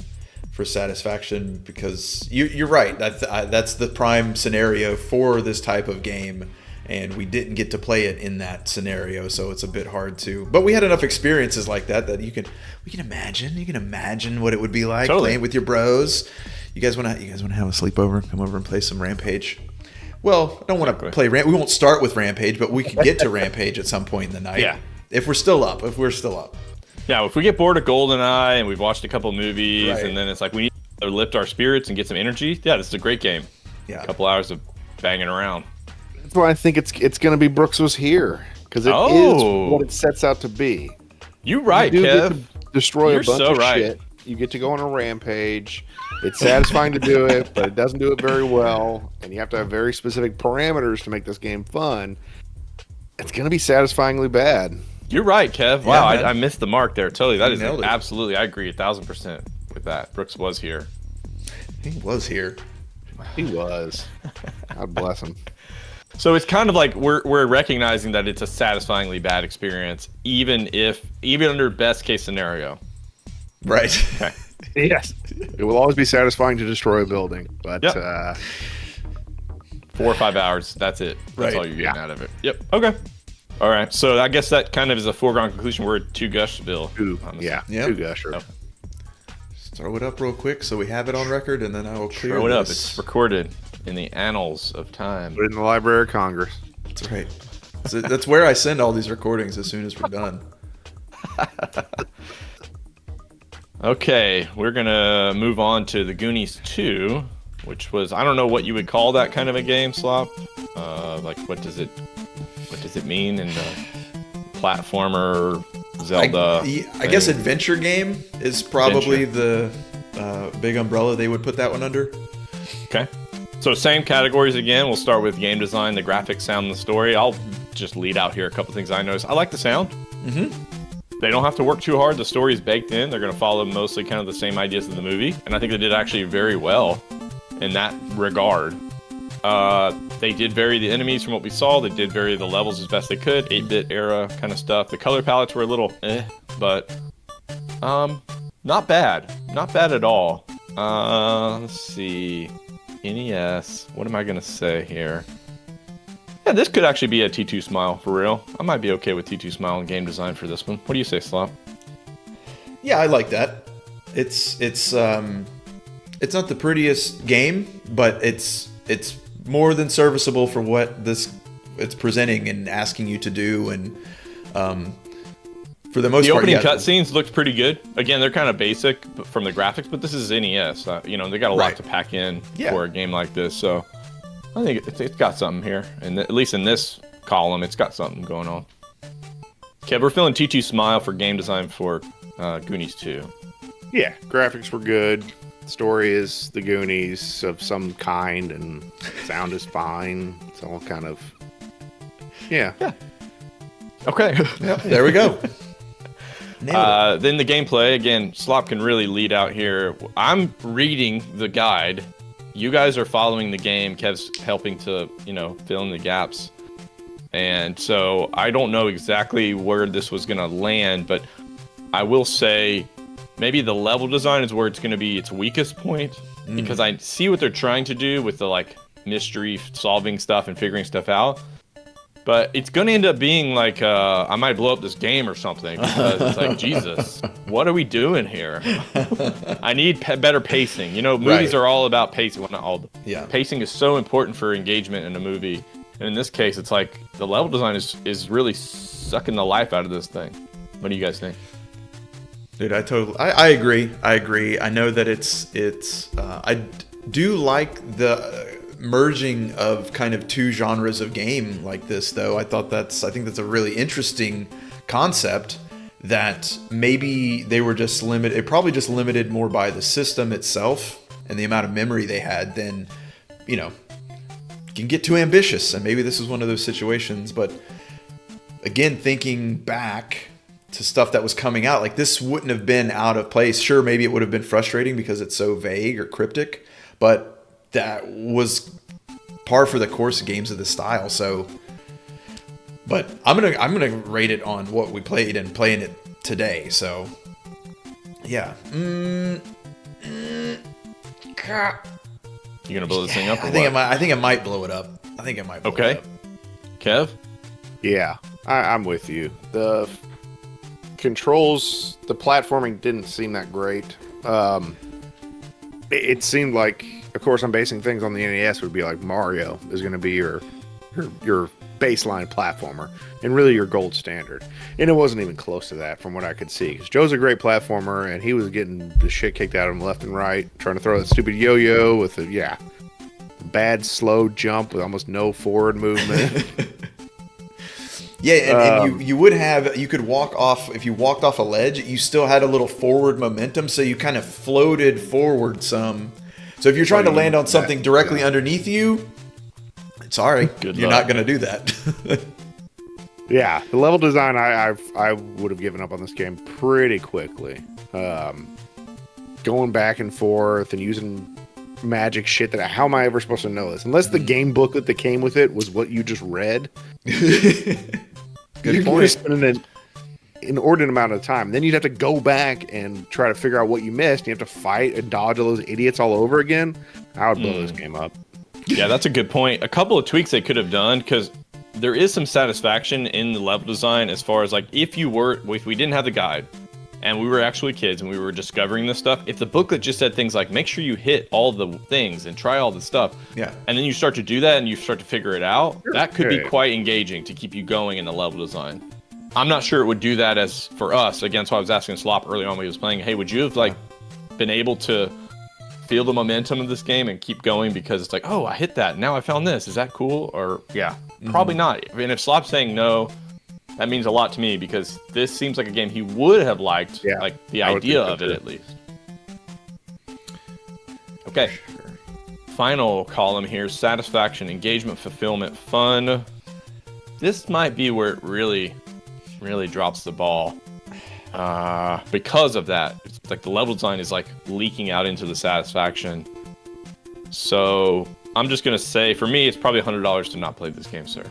for satisfaction, because you're right. That's the prime scenario for this type of game, and we didn't get to play it in that scenario, so it's a bit hard to. But we had enough experiences like that we can imagine. You can imagine what it would be like playing with your bros. You guys want to have a sleepover? Come over and play some Rampage. Well, I don't want to play Rampage. We won't start with Rampage, but we can get to Rampage at some point in the night. Yeah. If we're still up. Yeah, if we get bored of GoldenEye and we've watched a couple movies, and then it's like we need to lift our spirits and get some energy, yeah, this is a great game. Yeah. A couple hours of banging around. That's why I think it's going to be Brooks Was Here, because it is what it sets out to be. You're right, you Kev. Get to destroy a bunch of shit. You get to go on a rampage. It's satisfying to do it, but it doesn't do it very well. And you have to have very specific parameters to make this game fun. It's going to be satisfyingly bad. You're right, Kev. Wow, I missed the mark there. Totally. That is absolutely, I agree 1,000% with that. Brooks was here. He was here. He was. God bless him. So it's kind of like we're recognizing that it's a satisfyingly bad experience, even under best case scenario. Right. Okay. Yes. It will always be satisfying to destroy a building, but 4 or 5 hours. That's it. That's all you're getting out of it. Yep. Okay. All right. So I guess that kind of is a foregone conclusion. We're at 2 gush, Bill. 2 gush. Just throw it up real quick so we have it on record, and then I will clear Throw it up. It's recorded in the annals of time. Put it in the Library of Congress. That's right. That's where I send all these recordings as soon as we're done. Okay, we're going to move on to the Goonies 2, which was, I don't know what you would call that kind of a game, Slop. Like, what does it mean in the platformer, Zelda? I guess adventure game is probably the big umbrella they would put that one under. Okay. So same categories again. We'll start with game design, the graphics, sound, and the story. I'll just lead out here a couple things I noticed. I like the sound. They don't have to work too hard. The story is baked in. They're going to follow mostly kind of the same ideas of the movie. And I think they did actually very well in that regard. They did vary the enemies from what we saw. They did vary the levels as best they could. 8-bit era kind of stuff. The color palettes were a little but not bad. Not bad at all. Let's see. NES. What am I going to say here? Yeah, this could actually be a T2 Smile for real. I might be okay with T2 Smile and game design for this one. What do you say, Slop? Yeah, I like that. It's not the prettiest game, but it's more than serviceable for what it's presenting and asking you to do, and for the most part, the opening cutscenes looked pretty good. Again, they're kind of basic from the graphics, but this is NES. They got a lot to pack in for a game like this, so I think it's got something here, and at least in this column, it's got something going on. Kev, we're feeling T2 Smile for game design for Goonies 2. Yeah, graphics were good. Story is the Goonies of some kind, and sound is fine. It's all kind of... Yeah. Okay. There we go. Then the gameplay, again, Slop can really lead out here. I'm reading the guide. You guys are following the game. Kev's helping to, fill in the gaps. And so I don't know exactly where this was going to land, but I will say maybe the level design is where it's going to be its weakest point, because I see what they're trying to do with the mystery solving stuff and figuring stuff out. But it's going to end up being like, I might blow up this game or something. Because it's like, Jesus, what are we doing here? I need better pacing. You know, movies are all about pacing. Well, not all. Yeah. Pacing is so important for engagement in a movie. And in this case, it's like the level design is really sucking the life out of this thing. What do you guys think? Dude, I agree. I know that I do like the merging of kind of two genres of game like this, though. I think that's a really interesting concept that maybe they were just limited. It probably just limited more by the system itself and the amount of memory they had than, you know, can get too ambitious. And maybe this is one of those situations. But again, thinking back to stuff that was coming out, like this wouldn't have been out of place. Sure, maybe it would have been frustrating because it's so vague or cryptic, but that was par for the course of games of this style. So, but I'm gonna rate it on what we played and playing it today. So, yeah. You gonna blow this thing up? Or I think I might blow it up. Okay. Kev? Yeah, I'm with you. The controls, the platforming didn't seem that great. It seemed like, of course, I'm basing things on the NES, would be like Mario is going to be your baseline platformer and really your gold standard. And it wasn't even close to that from what I could see. Because Joe's a great platformer, and he was getting the shit kicked out of him left and right, trying to throw that stupid yo-yo with a bad slow jump with almost no forward movement. Yeah, and you could walk off, if you walked off a ledge, you still had a little forward momentum, so you kind of floated forward some. So if you're trying to land on something directly underneath you, sorry, you're not going to do that. Yeah, the level design, I would have given up on this game pretty quickly. Going back and forth and using magic shit that how am I ever supposed to know this? Unless the game booklet that came with it was what you just read. Good point. Spending an inordinate amount of time. Then you'd have to go back and try to figure out what you missed. You have to fight and dodge all those idiots all over again. I would blow this game up. Yeah, that's a good point. A couple of tweaks they could have done, because there is some satisfaction in the level design as far as like if we didn't have the guide and we were actually kids and we were discovering this stuff, if the booklet just said things like make sure you hit all the things and try all the stuff, and then you start to do that and you start to figure it out, that could be quite engaging to keep you going in the level design. I'm not sure it would do that as for us. Again, so I was asking Slop early on when he was playing, hey, would you have like been able to feel the momentum of this game and keep going because it's like, oh, I hit that, now I found this, is that cool? Or probably not. I mean, if Slop's saying no, that means a lot to me, because this seems like a game he would have liked, like the idea of it at least. Okay. Final column here: satisfaction, engagement, fulfillment, fun. This might be where it really drops the ball. Because of that, it's like the level design is like leaking out into the satisfaction. So I'm just gonna say, for me, it's probably $100 to not play this game, sir.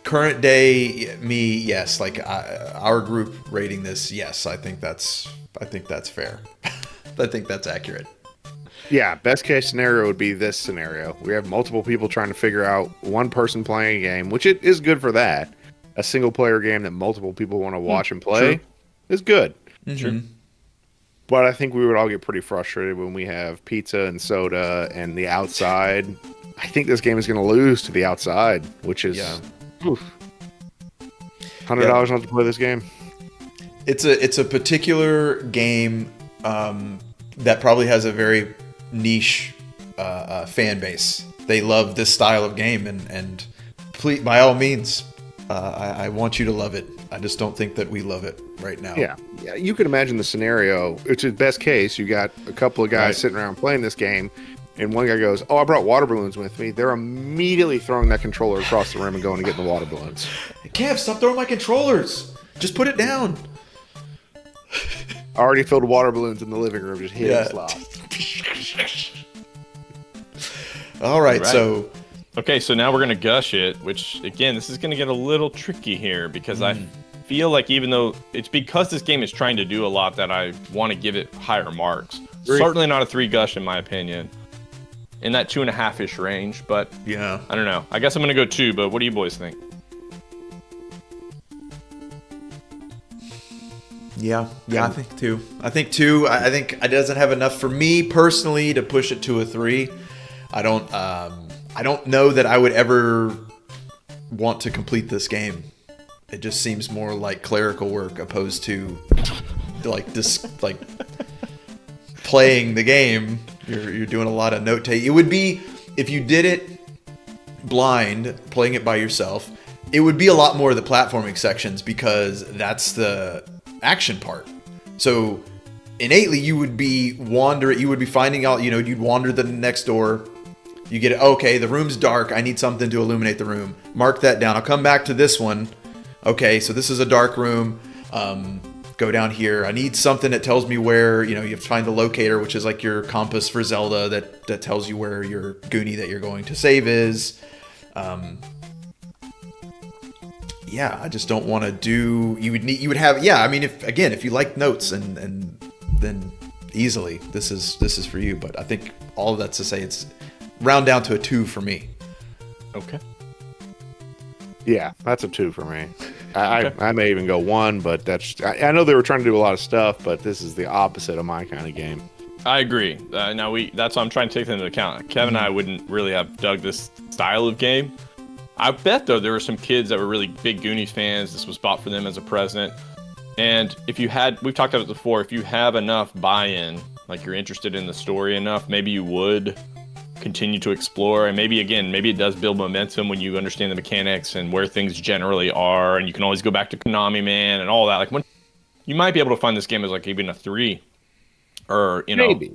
Current day me, yes. Like our group rating this, yes. I think that's fair. I think that's accurate. Yeah, best case scenario would be this scenario. We have multiple people trying to figure out one person playing a game, which it is good for that. A single player game that multiple people want to watch and play is good. Sure. But I think we would all get pretty frustrated when we have pizza and soda and the outside. I think this game is going to lose to the outside, which is $100 not to play this game. It's a particular game that probably has a very niche fan base. They love this style of game, and please, by all means, I want you to love it. I just don't think that we love it right now. Yeah. You can imagine the scenario, which is best case. You got a couple of guys sitting around playing this game, and one guy goes, "Oh, I brought water balloons with me." They're immediately throwing that controller across the room and going and getting the water balloons. Kev, stop throwing my controllers. Just put it down. I already filled water balloons in the living room, just hitting slop. All right, so... Okay, so now we're going to gush it, which, again, this is going to get a little tricky here, because I feel like even though it's because this game is trying to do a lot that I want to give it higher marks. Certainly not a 3 gush, in my opinion. in that 2.5-ish range, but Yeah. I don't know. I guess I'm gonna go 2, but what do you boys think? Yeah, I think 2. I think 2. I think it doesn't have enough for me personally to push it to a 3. I don't know that I would ever want to complete this game. It just seems more like clerical work opposed to like this, like playing the game. You're doing a lot of note taking. It would be if you did it blind, playing it by yourself. It would be a lot more of the platforming sections because that's the action part. So innately you would be finding out, you'd wander the next door. You get it. Okay, the room's dark. I need something to illuminate the room. Mark that down. I'll come back to this one. Okay, so this is a dark room. Go down here. I need something that tells me where, you have to find the locator, which is like your compass for Zelda that tells you where your Goonie that you're going to save is. Yeah, I just don't want to do. You would have. Yeah, I mean, if you like notes and then easily this is for you. But I think all of that's to say it's round down to a 2 for me. Okay. Yeah, that's a 2 for me. I may even go 1, but I know they were trying to do a lot of stuff, but this is the opposite of my kind of game. I agree. That's why I'm trying to take that into account. Kevin and I wouldn't really have dug this style of game. I bet, though, there were some kids that were really big Goonies fans. This was bought for them as a present. And we've talked about it before, if you have enough buy-in, like you're interested in the story enough, maybe you would continue to explore. And maybe it does build momentum when you understand the mechanics and where things generally are. And you can always go back to Konami Man and all that. Like, you might be able to find this game as like even a 3. Or, Maybe.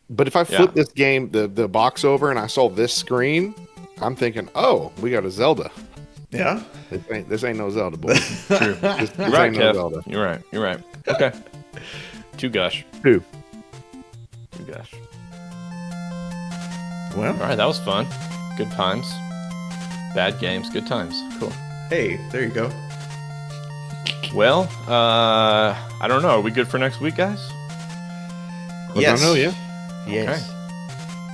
But if I flip this game, the box over, and I saw this screen, I'm thinking, oh, we got a Zelda. Yeah. This ain't no Zelda, boy. True. You're right, Kev. Zelda. You're right. Okay. 2 gush. 2 gush. Well. All right, that was fun. Good times. Bad games, good times. Cool. Hey, there you go. Well, I don't know. Are we good for next week, guys? Yes. I don't know, yeah. Yes. Okay.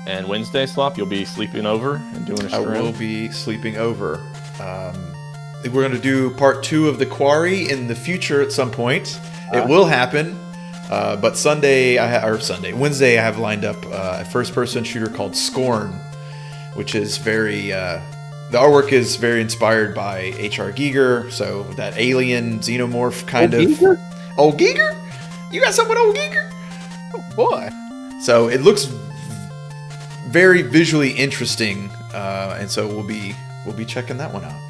And Wednesday, Slop, you'll be sleeping over and doing a stream? I will be sleeping over. We're going to do part 2 of The Quarry in the future at some point. It will happen. But Wednesday, I have lined up a first-person shooter called Scorn, which is very... the artwork is very inspired by H.R. Giger, so that alien xenomorph kind of... Giger? Old Giger? You got something with Old Giger? Oh, boy. So it looks very visually interesting, and so we'll be checking that one out.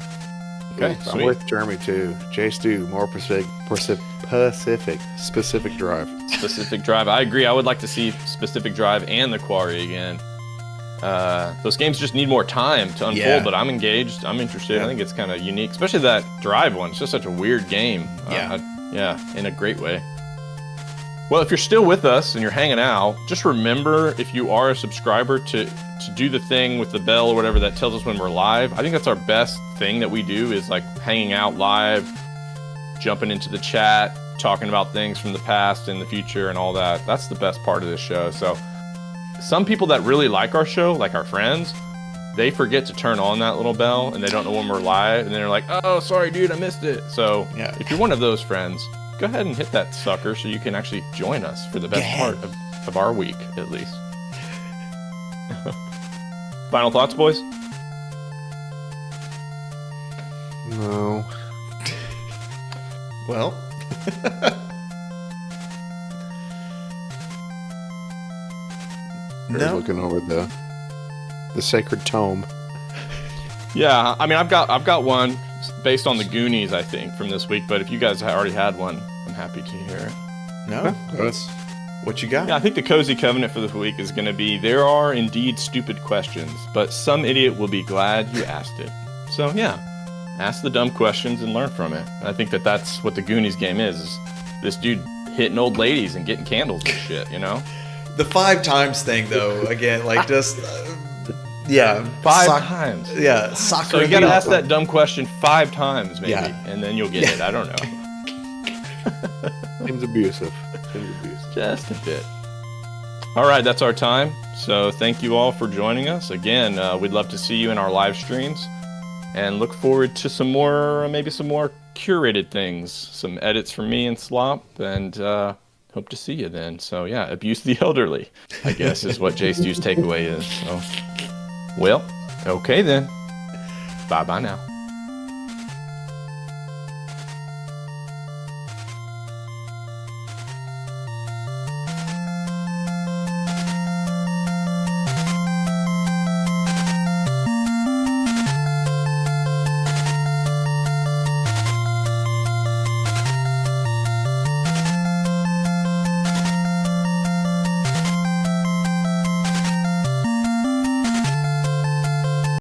Okay, I'm with Jeremy too. J-Stu, more specific drive. Specific Drive. I agree. I would like to see Specific Drive and The Quarry again. Those games just need more time to unfold, but I'm engaged. I'm interested. I think it's kind of unique, especially that Drive one. It's just such a weird game. In a great way. Well, if you're still with us and you're hanging out, just remember, if you are a subscriber, to do the thing with the bell or whatever that tells us when we're live. I think that's our best thing that we do, is like hanging out live, jumping into the chat, talking about things from the past and the future and all that. That's the best part of this show. So some people that really like our show, like our friends, they forget to turn on that little bell and they don't know when we're live. And they're like, oh, sorry, dude, I missed it. So if you're one of those friends, go ahead and hit that sucker so you can actually join us for the best part of our week, at least. Final thoughts, boys? No. Well. Looking over the sacred tome. Yeah, I mean, I've got one based on the Goonies, I think, from this week. But if you guys already had one, I'm happy to hear it. No, that's what you got. Yeah, I think the Kohzee Covenant for the week is going to be: there are indeed stupid questions, but some idiot will be glad you asked it. So yeah, ask the dumb questions and learn from it. And I think that's what the Goonies game is this dude hitting old ladies and getting candles and shit, you know? The 5 times thing, though, again, like just... 5 times. Yeah, soccer. So you got to ask that dumb question 5 times, maybe, and then you'll get it. I don't know. Seems abusive. Just a bit. All right, that's our time. So thank you all for joining us. Again, we'd love to see you in our live streams and look forward to some more curated things, some edits from me and Slop, and hope to see you then. So yeah, abuse the elderly, I guess, is what J Stew's takeaway is. So, well, okay then. Bye-bye now.